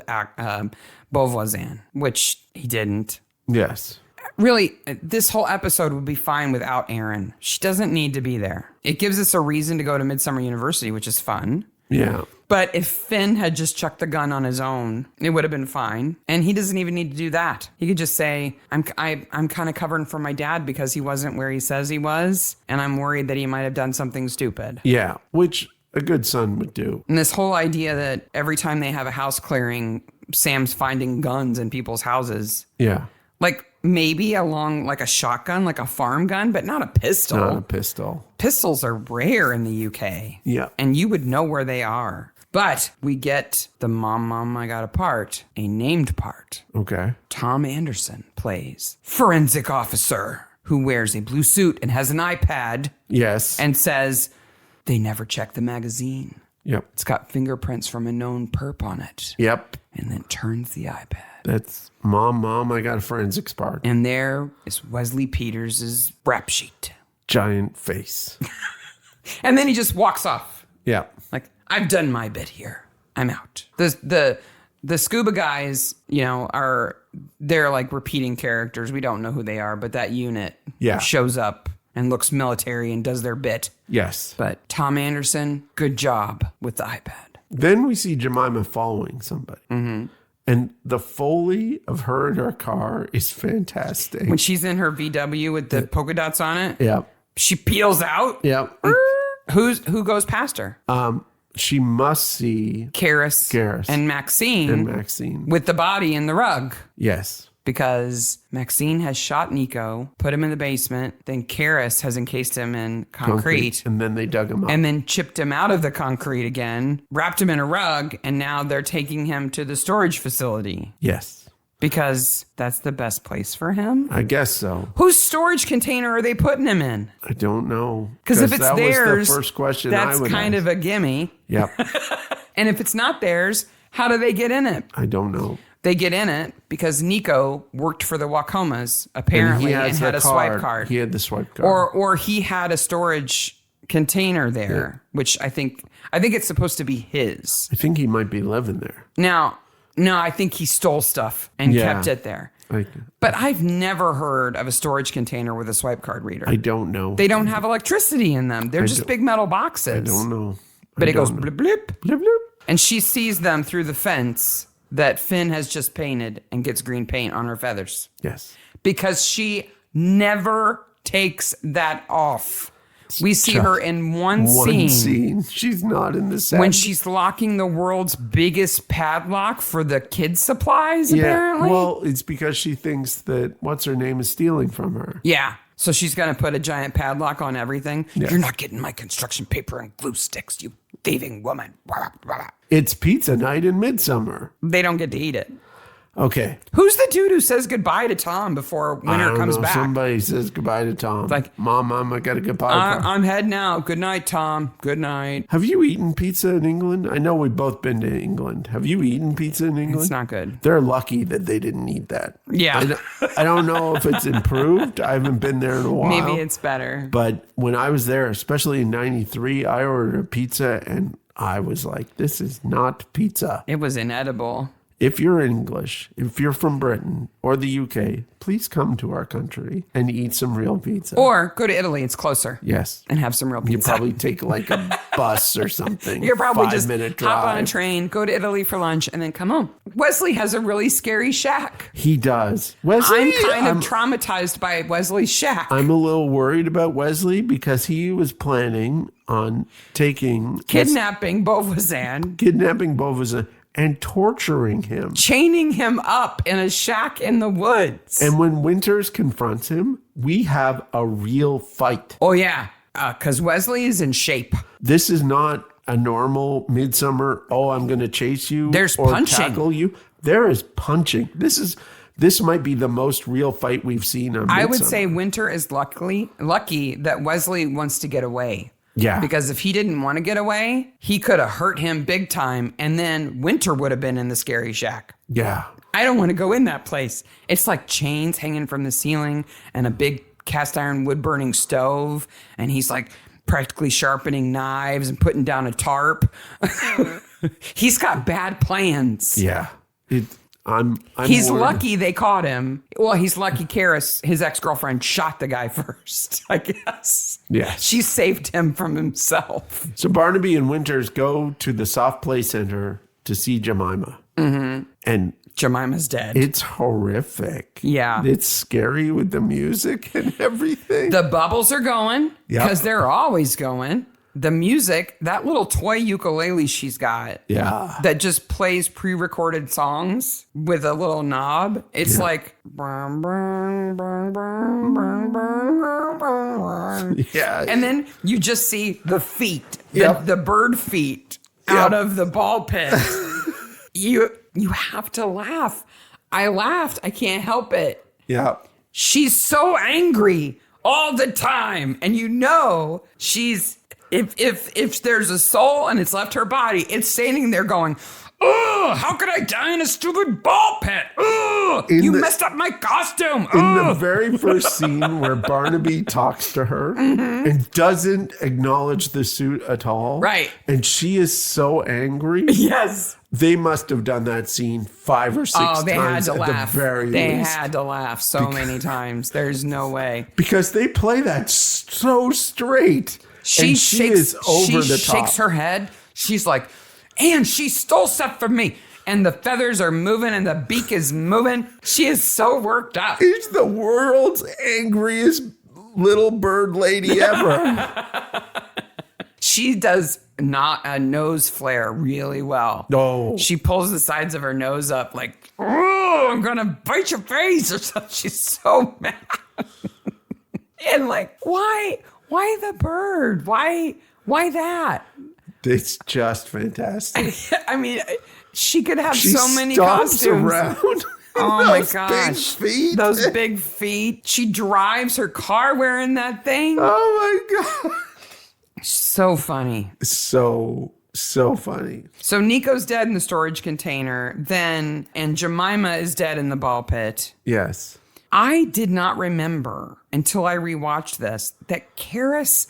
Beauvoisin, which he didn't. Yes. Really, this whole episode would be fine without Aaron. She doesn't need to be there. It gives us a reason to go to Midsomer University, which is fun. Yeah. But if Finn had just chucked the gun on his own, it would have been fine. And he doesn't even need to do that. He could just say, I'm kind of covering for my dad because he wasn't where he says he was. And I'm worried that he might have done something stupid. Yeah, which a good son would do. And this whole idea that every time they have a house clearing, Sam's finding guns in people's houses. Yeah. Like maybe along like a shotgun, like a farm gun, but not a pistol. Not a pistol. Pistols are rare in the UK. Yeah. And you would know where they are. But we get the Mom, I Got a Part, a named part. Okay. Tom Anderson plays forensic officer who wears a blue suit and has an iPad. Yes. And says, they never check the magazine. Yep. It's got fingerprints from a known perp on it. Yep. And then turns the iPad. That's Mom, I Got a forensics part. And there is Wesley Peters' rap sheet. Giant face. And then he just walks off. Yeah. Like, I've done my bit here. I'm out. The scuba guys, they're like repeating characters. We don't know who they are, but that unit shows up and looks military and does their bit. Yes. But Tom Anderson, good job with the iPad. Then we see Jemima following somebody. Mm-hmm. And the Foley of her in her car is fantastic. When she's in her VW with the polka dots on it, she peels out. Yeah. Who goes past her? She must see Karis and Maxine with the body in the rug. Yes. Because Maxine has shot Nico, put him in the basement, then Karis has encased him in concrete. And then they dug him up. And then chipped him out of the concrete again, wrapped him in a rug, and now they're taking him to the storage facility. Yes. Because that's the best place for him? I guess so. Whose storage container are they putting him in? I don't know. Because if it's that theirs, was the first question that's I would kind ask. of a gimme. Yep. And if it's not theirs, how do they get in it? I don't know. They get in it because Nico worked for the Wacomas, apparently, and had a swipe card. He had the swipe card. Or he had a storage container there, which I think it's supposed to be his. I think he might be living there. Now, no, I think he stole stuff and kept it there. But I've never heard of a storage container with a swipe card reader. I don't know. They don't have electricity in them. They're just big metal boxes. I don't know. But it goes blip, blip. Blip, blip. And she sees them through the fence that Finn has just painted and gets green paint on her feathers. Yes. Because she never takes that off. We see her in one scene. She's not in the set. When she's locking the world's biggest padlock for the kids' supplies, apparently. Well, it's because she thinks that what's-her-name is stealing from her. Yeah. So she's going to put a giant padlock on everything. Yes. You're not getting my construction paper and glue sticks, you thieving woman. It's pizza night in Midsomer. They don't get to eat it. Okay. Who's the dude who says goodbye to Tom before Winter comes back? Somebody says goodbye to Tom. Like, Mom, I got a goodbye. I'm heading out. Good night, Tom. Good night. Have you eaten pizza in England? I know we've both been to England. Have you eaten pizza in England? It's not good. They're lucky that they didn't eat that. Yeah. I don't know if it's improved. I haven't been there in a while. Maybe it's better. But when I was there, especially in 93, I ordered a pizza and I was like, this is not pizza. It was inedible. If you're English, if you're from Britain or the UK, please come to our country and eat some real pizza. Or go to Italy. It's closer. Yes. And have some real pizza. You probably take like a bus or something. You're probably 5 just minute drive. hop on a train, go to Italy for lunch, and then come home. Wesley has a really scary shack. He does. Wesley, I'm kind of traumatized by Wesley's shack. I'm a little worried about Wesley because he was planning on Kidnapping Beauvoisin. And torturing him. Chaining him up in a shack in the woods. And when Winters confronts him, we have a real fight. Oh, yeah. Because Wesley is in shape. This is not a normal Midsomer, I'm going to chase you. There's or punching. Tackle you. There is punching. This might be the most real fight we've seen on Midsomer. I would say Winter is lucky that Wesley wants to get away. Yeah. Because if he didn't want to get away, he could have hurt him big time. And then Winter would have been in the scary shack. Yeah. I don't want to go in that place. It's like chains hanging from the ceiling and a big cast iron wood burning stove. And he's like practically sharpening knives and putting down a tarp. He's got bad plans. Yeah. He's worried. lucky they caught him. Well, he's lucky Karis, his ex-girlfriend, shot the guy first, I guess. Yes. She saved him from himself. So Barnaby and Winters go to the Soft Play Center to see Jemima. Mm-hmm. And Jemima's dead. it's horrific. Yeah. It's scary with the music and everything. The bubbles are going because Yep. they're always going. The music, that little toy ukulele she's got. Yeah. That just plays pre-recorded songs with a little knob. It's like. Yeah. And then you just see the feet, Yep. the bird feet out of the ball pit. You have to laugh. I laughed. I can't help it. Yeah. She's so angry all the time. And she's, if there's a soul and it's left her body, it's standing there going, "Ugh, how could I die in a stupid ball pit? Ugh, you messed up my costume." In the very first scene where Barnaby talks to her and doesn't acknowledge the suit at all. Right. And she is so angry. Yes. They must have done that scene 5 or 6 times they had to at laugh. the very They least. had to laugh so many times. There's no way. Because they play that so straight. And she is over the top. She shakes her head. She's like, "And she stole stuff from me." And the feathers are moving and the beak is moving. She is so worked up. She's the world's angriest little bird lady ever. She does not a nose flare really well. No. She pulls the sides of her nose up like, "Oh, I'm going to bite your face," or something. She's so mad. And like, why the bird? Why that? It's just fantastic. I mean, she could have She so many stomps costumes. around. Oh my Those gosh. big feet. Those big feet. She drives her car wearing that thing. Oh my God. So funny. So funny. So Nico's dead in the storage container, and Jemima is dead in the ball pit. Yes. I did not remember until I rewatched this that Karis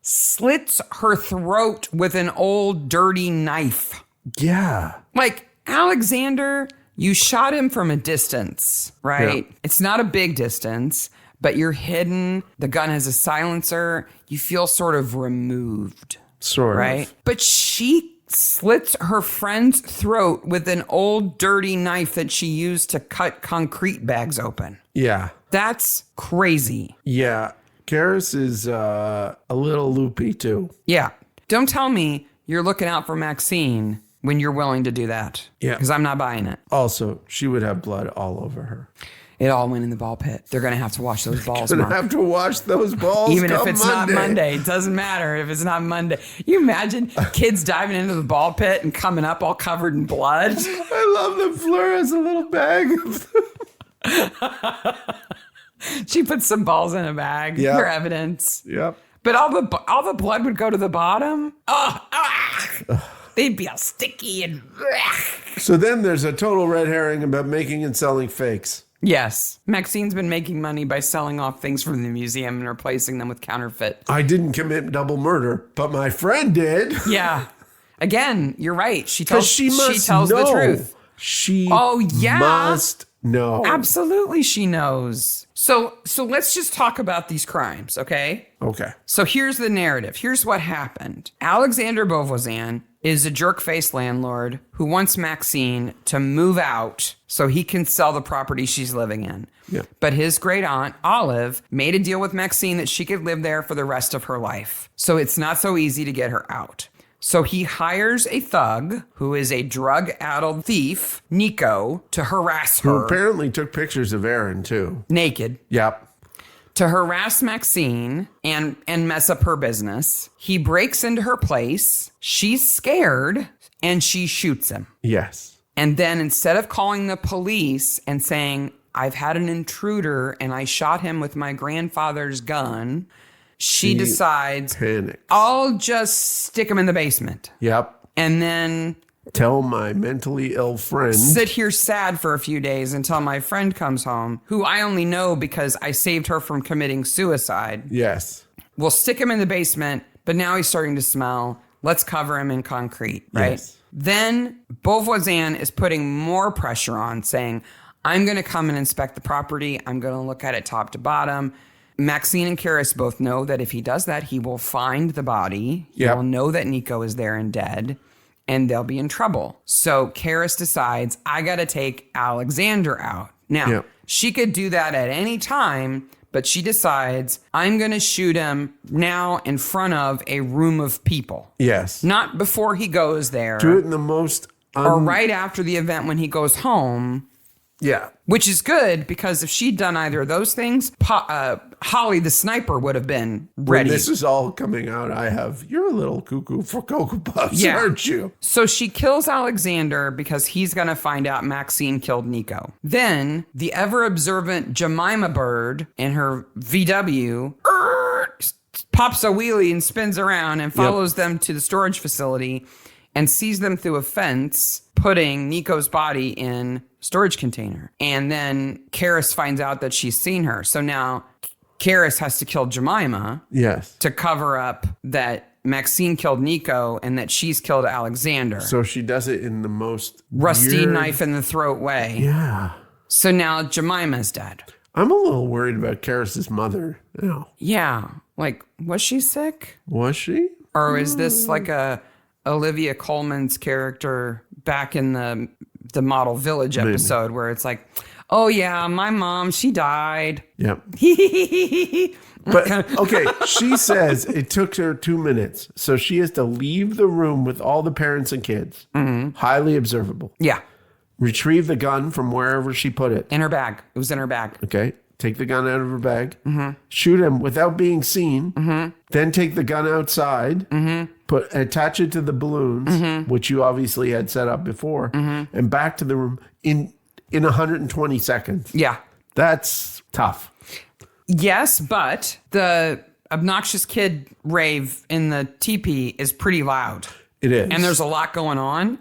slits her throat with an old dirty knife. Yeah. Like, Alexander, you shot him from a distance, right? Yeah. It's not a big distance, but you're hidden. The gun has a silencer. You feel sort of removed. Sort right? of. But she slits her friend's throat with an old dirty knife that she used to cut concrete bags open. Yeah. That's crazy. Yeah. Karis is a little loopy too. Yeah. Don't tell me you're looking out for Maxine when you're willing to do that. Yeah. Because I'm not buying it. Also, she would have blood all over her. It all went in the ball pit. They're going to have to wash those balls, Gonna Mark. have to wash those balls. Even if come it's not Monday. It doesn't matter if it's not Monday. You imagine kids diving into the ball pit and coming up all covered in blood? I love that Fleur has a little bag. She puts some balls in a bag for evidence. Yep. But all the blood would go to the bottom. They'd be all sticky and... So then there's a total red herring about making and selling fakes. Yes. Maxine's been making money by selling off things from the museum and replacing them with counterfeit. I didn't commit double murder, but my friend did. Yeah. Again, you're right. She tells know. the truth. She yeah. must know. Absolutely she knows. So let's just talk about these crimes, okay? Okay. So here's the narrative. Here's what happened. Alexander Beauvoisin is a jerk-faced landlord who wants Maxine to move out so he can sell the property she's living in. Yeah. But his great aunt, Olive, made a deal with Maxine that she could live there for the rest of her life. So it's not so easy to get her out. So he hires a thug who is a drug-addled thief, Nico, to harass her. Who apparently took pictures of Aaron, too. Naked. Yep. To harass Maxine and mess up her business. He breaks into her place. She's scared and she shoots him. Yes. And then instead of calling the police and saying, I've had an intruder and I shot him with my grandfather's gun, she decides, panics. I'll just stick him in the basement. Yep. And then tell my mentally ill friend. Sit here sad for a few days until my friend comes home, who I only know because I saved her from committing suicide. Yes. We'll stick him in the basement, but now he's starting to smell. Let's cover him in concrete, right? Yes. Then Beauvoisin is putting more pressure on, saying, I'm going to come and inspect the property. I'm going to look at it top to bottom. Maxine and Karis both know that if he does that, he will find the body. He will know that Nico is there and dead, and they'll be in trouble. So Karis decides, I got to take Alexander out. Now, she could do that at any time, but she decides, I'm going to shoot him now in front of a room of people. Yes. Not before he goes there. Do it in the most... or right after the event when he goes home. Yeah. Which is good, because if she'd done either of those things, Holly the sniper would have been ready. When this is all coming out, you're a little cuckoo for Cocoa Puffs, aren't you? So she kills Alexander because he's going to find out Maxine killed Nico. Then the ever-observant Jemima bird in her VW pops a wheelie and spins around and follows them to the storage facility and sees them through a fence, putting Nico's body in storage container. And then Karis finds out that she's seen her. So now Karis has to kill Jemima to cover up that Maxine killed Nico and that she's killed Alexander. So she does it in the most rusty weird... knife in the throat way. Yeah. So now Jemima's dead. I'm a little worried about Karis's mother now. Yeah. Like, was she sick? Was she? Or is this like a Olivia Colman's character back in the Model Village episode where it's like, oh yeah, my mom, she died. Yep. But okay, she says it took her 2 minutes. So she has to leave the room with all the parents and kids. Mm-hmm. Highly observable. Yeah. Retrieve the gun from wherever she put it. In her bag. It was in her bag. Okay. Take the gun out of her bag. Mm-hmm. Shoot him without being seen. Mm-hmm. Then take the gun outside. Mm-hmm. Attach it to the balloons, which you obviously had set up before, and back to the room in 120 seconds. Yeah. That's tough. Yes, but the obnoxious kid rave in the teepee is pretty loud. It is. And there's a lot going on.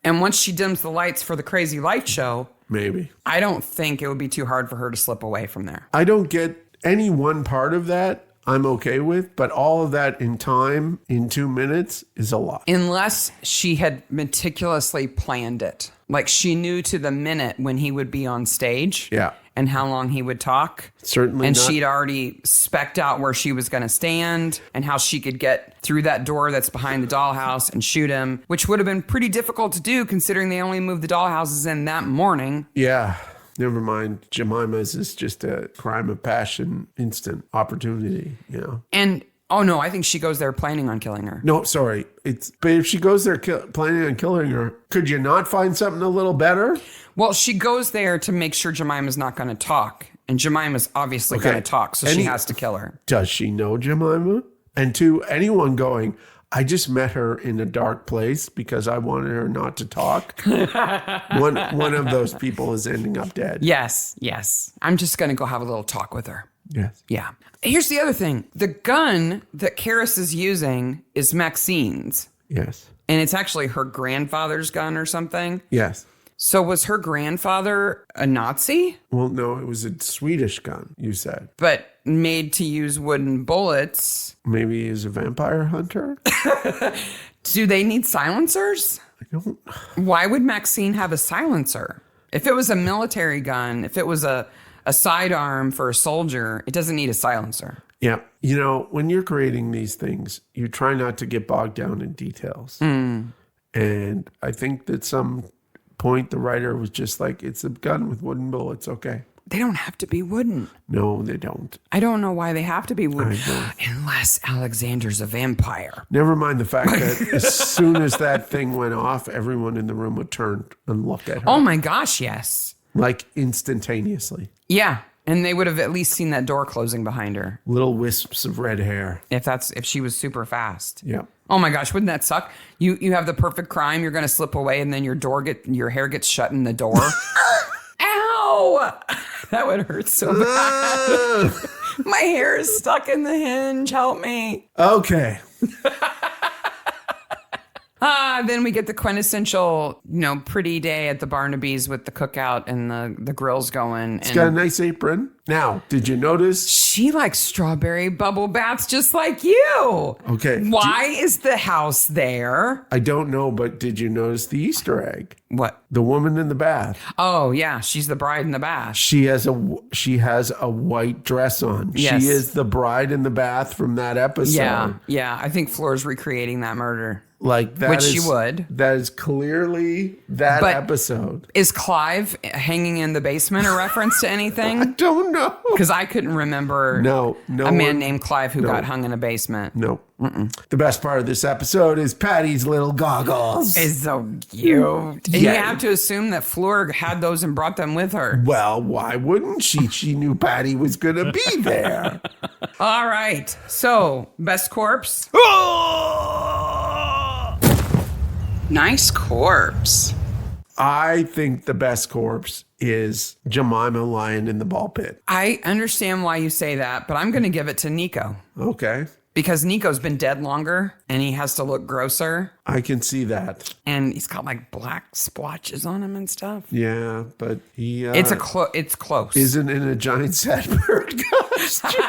And once she dims the lights for the crazy light show, maybe, I don't think it would be too hard for her to slip away from there. I don't get any one part of that I'm okay with, but all of that in time, in 2 minutes, is a lot. Unless she had meticulously planned it. Like she knew to the minute when he would be on stage. Yeah. And how long he would talk. Certainly and not. She'd already specced out where she was going to stand and how she could get through that door that's behind the dollhouse and shoot him, which would have been pretty difficult to do considering they only moved the dollhouses in that morning. Yeah. Never mind. Jemima's is just a crime of passion, instant opportunity, you know. And Oh, no, I think she goes there planning on killing her. No, sorry. But if she goes there planning on killing her, could you not find something a little better? Well, she goes there to make sure Jemima's not going to talk. And Jemima's obviously going to talk, so she has to kill her. Does she know Jemima? And to anyone going, I just met her in a dark place because I wanted her not to talk. one of those people is ending up dead. Yes. I'm just going to go have a little talk with her. Yes. Yeah. Here's the other thing. The gun that Karis is using is Maxine's. Yes. And it's actually her grandfather's gun or something. Yes. So was her grandfather a Nazi? Well, no, it was a Swedish gun, you said. But made to use wooden bullets. Maybe he's a vampire hunter? Do they need silencers? I don't. Why would Maxine have a silencer? If it was a military gun, if it was a sidearm for a soldier, it doesn't need a silencer. Yeah. You know, when you're creating these things, you try not to get bogged down in details. And I think that some point the writer was just like, it's a gun with wooden bullets. Okay. They don't have to be wooden. No, they don't. I don't know why they have to be wooden. Unless Alexander's a vampire. Never mind the fact that as soon as that thing went off, everyone in the room would turn and look at her. Oh my gosh, yes. Like instantaneously. Yeah. And they would have at least seen that door closing behind her. Little wisps of red hair. If she was super fast. Yeah. Oh my gosh, wouldn't that suck? You have the perfect crime, you're gonna slip away and then your hair gets shut in the door. Ow! That would hurt so bad. My hair is stuck in the hinge. Help me. Okay. Then we get the quintessential, pretty day at the Barnaby's with the cookout and the grills going. It's got a nice apron. Now, did you notice? She likes strawberry bubble baths just like you. Okay. Why is the house there? I don't know, but did you notice the Easter egg? What? The woman in the bath. Oh, yeah. She's the bride in the bath. She has a white dress on. Yes. She is the bride in the bath from that episode. Yeah. I think Fleur's recreating that murder. Like that Which is, she would. That is clearly that episode. Is Clive hanging in the basement a reference to anything? I don't know. Because I couldn't remember a man named Clive who got hung in a basement. No. The best part of this episode is Patty's little goggles. It's so cute. And you have to assume that Fleur had those and brought them with her. Well, why wouldn't she? She knew Patty was going to be there. All right. So, best corpse? Nice corpse. I think the best corpse is Jemima lying in the ball pit. I understand why you say that, but I'm going to give it to Nico. Okay. Because Nico's been dead longer and he has to look grosser. I can see that. And he's got like black splotches on him and stuff. Yeah, but he... it's close. Isn't in a giant sad bird costume.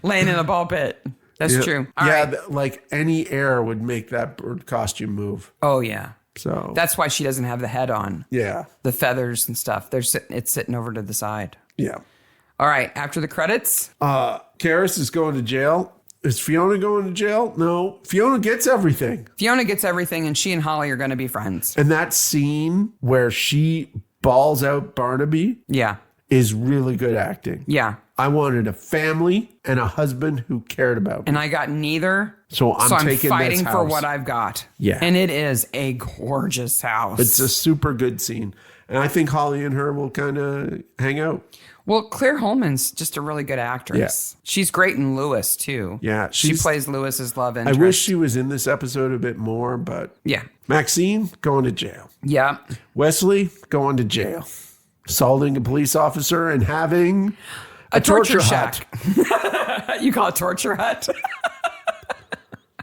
Laying in a ball pit. That's true. All right. Like any air would make that bird costume move. Oh, yeah. So that's why she doesn't have the head on. Yeah. The feathers and stuff. It's sitting over to the side. Yeah. All right. After the credits. Karis is going to jail. Is Fiona going to jail? No. Fiona gets everything. Fiona gets everything, and she and Holly are going to be friends. And that scene where she balls out Barnaby. Yeah. Is really good acting. Yeah. I wanted a family and a husband who cared about me. And I got neither. So I'm fighting for what I've got. Yeah. And it is a gorgeous house. It's a super good scene. And I think Holly and her will kind of hang out. Well, Claire Holman's just a really good actress. Yeah. She's great in Lewis, too. Yeah. She plays Lewis's love interest. I wish she was in this episode a bit more, but... Yeah. Maxine, going to jail. Yeah. Wesley, going to jail. Assaulting a police officer and having... A torture shack. You call it torture hut?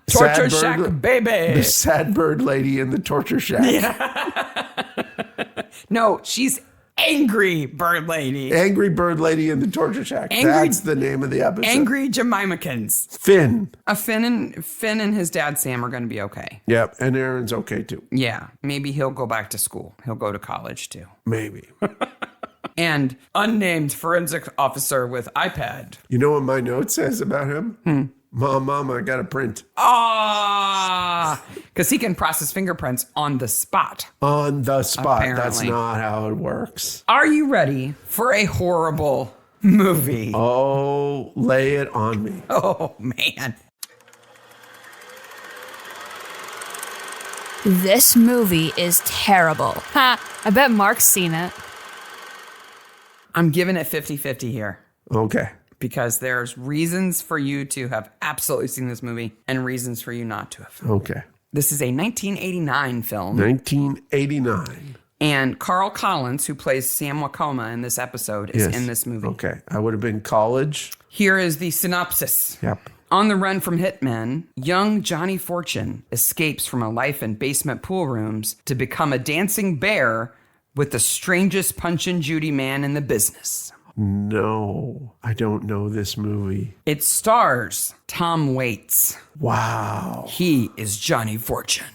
Torture shack, baby. The sad bird lady in the torture shack. Yeah. No, she's Angry Bird Lady. Angry Bird Lady in the torture shack. That's the name of the episode. Angry Jemimahkins. Finn. Finn and his dad Sam are going to be okay. Yep, and Aaron's okay too. Yeah, maybe he'll go back to school. He'll go to college too. Maybe. And unnamed forensic officer with iPad. You know what my note says about him? Mom, I got a print. Because he can process fingerprints on the spot. On the spot. Apparently. That's not how it works. Are you ready for a horrible movie? Oh, lay it on me. Oh, man. This movie is terrible. Ha! I bet Mark's seen it. I'm giving it 50-50 here. Okay. Because there's reasons for you to have absolutely seen this movie and reasons for you not to have. Okay. This is a 1989 film. 1989. And Carl Collins, who plays Sam Wacoma in this episode, is in this movie. Okay. I would have been college. Here is the synopsis. Yep. On the run from hitmen, young Johnny Fortune escapes from a life in basement pool rooms to become a dancing bear with the strangest Punch and Judy man in the business. No, I don't know this movie. It stars Tom Waits. Wow. He is Johnny Fortune.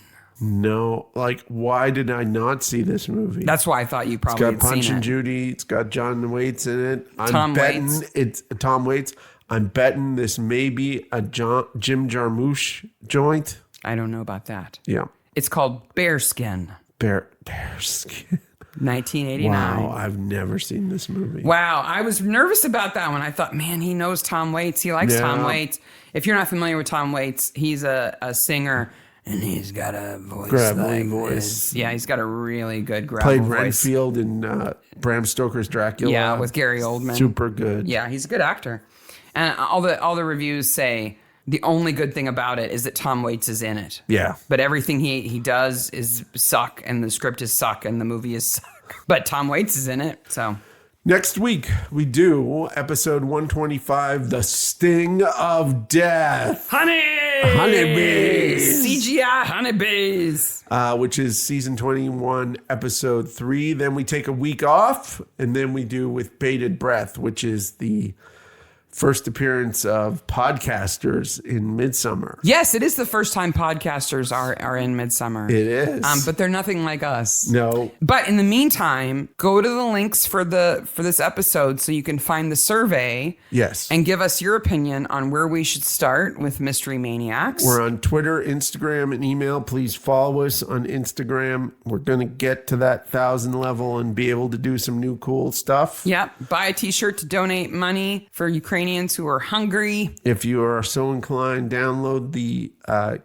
No, like, why did I not see this movie? That's why I thought you probably had It's got Punch seen and it. Judy. It's got John Waits in it. Tom Waits. It's Tom Waits. I'm betting this may be a Jim Jarmusch joint. I don't know about that. Yeah. It's called Bearskin. Bearskin. 1989. Wow, I've never seen this movie. Wow, I was nervous about that one. I thought, man, he knows Tom Waits. He likes Tom Waits. If you're not familiar with Tom Waits, he's a singer, and he's got a voice Gravelly like voice. this. Yeah, he's got a really good gravel Played voice. Renfield in Bram Stoker's Dracula. Yeah, with Gary Oldman. Super good. Yeah, he's a good actor. And all the reviews say the only good thing about it is that Tom Waits is in it. Yeah. But everything he does is suck, and the script is suck, and the movie is suck. But Tom Waits is in it, so. Next week, we do episode 125, The Sting of Death. Honeybees. CGI honeybees. Which is season 21, episode 3. Then we take a week off, and then we do With Bated Breath, which is the first appearance of podcasters in Midsomer. Yes, it is the first time podcasters are in Midsomer. It is. But they're nothing like us. No. But in the meantime, go to the links for this episode so you can find the survey. Yes. And give us your opinion on where we should start with Mystery Maniacs. We're on Twitter, Instagram, and email. Please follow us on Instagram. We're going to get to that 1,000 level and be able to do some new cool stuff. Yep. Buy a t-shirt to donate money for Ukrainians who are hungry. If you are so inclined, download the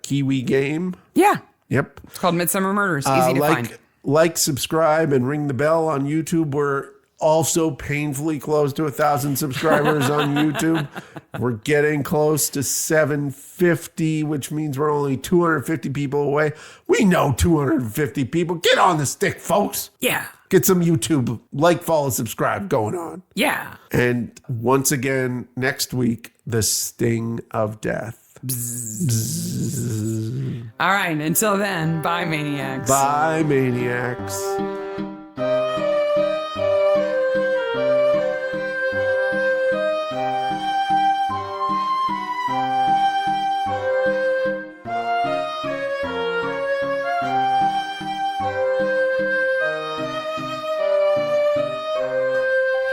Kiwi game. Yeah. Yep. It's called Midsomer Murders. Easy to find. Like, subscribe, and ring the bell on YouTube. We're also painfully close to 1,000 subscribers on YouTube. We're getting close to 750, which means we're only 250 people away. We know 250 people. Get on the stick, folks. Yeah. Get some YouTube like, follow, subscribe going on. Yeah. And once again, next week, The Sting of Death. Bzz. All right. Until then, bye, Maniacs. Bye, Maniacs.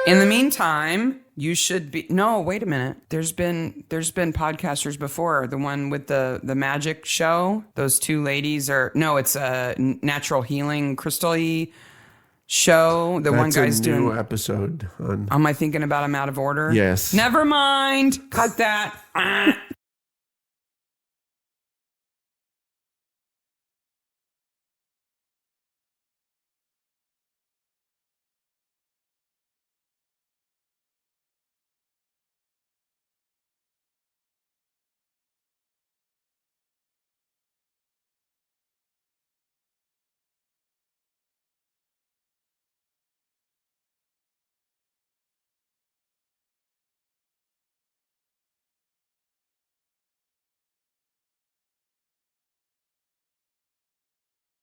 In the meantime, you should be. No, wait a minute. There's been podcasters before. The one with the magic show. Those two ladies are. No, it's a natural healing crystal-y show. The one guy's That's a new doing. episode on. Am I thinking about them out of order? Yes. Never mind. Cut that.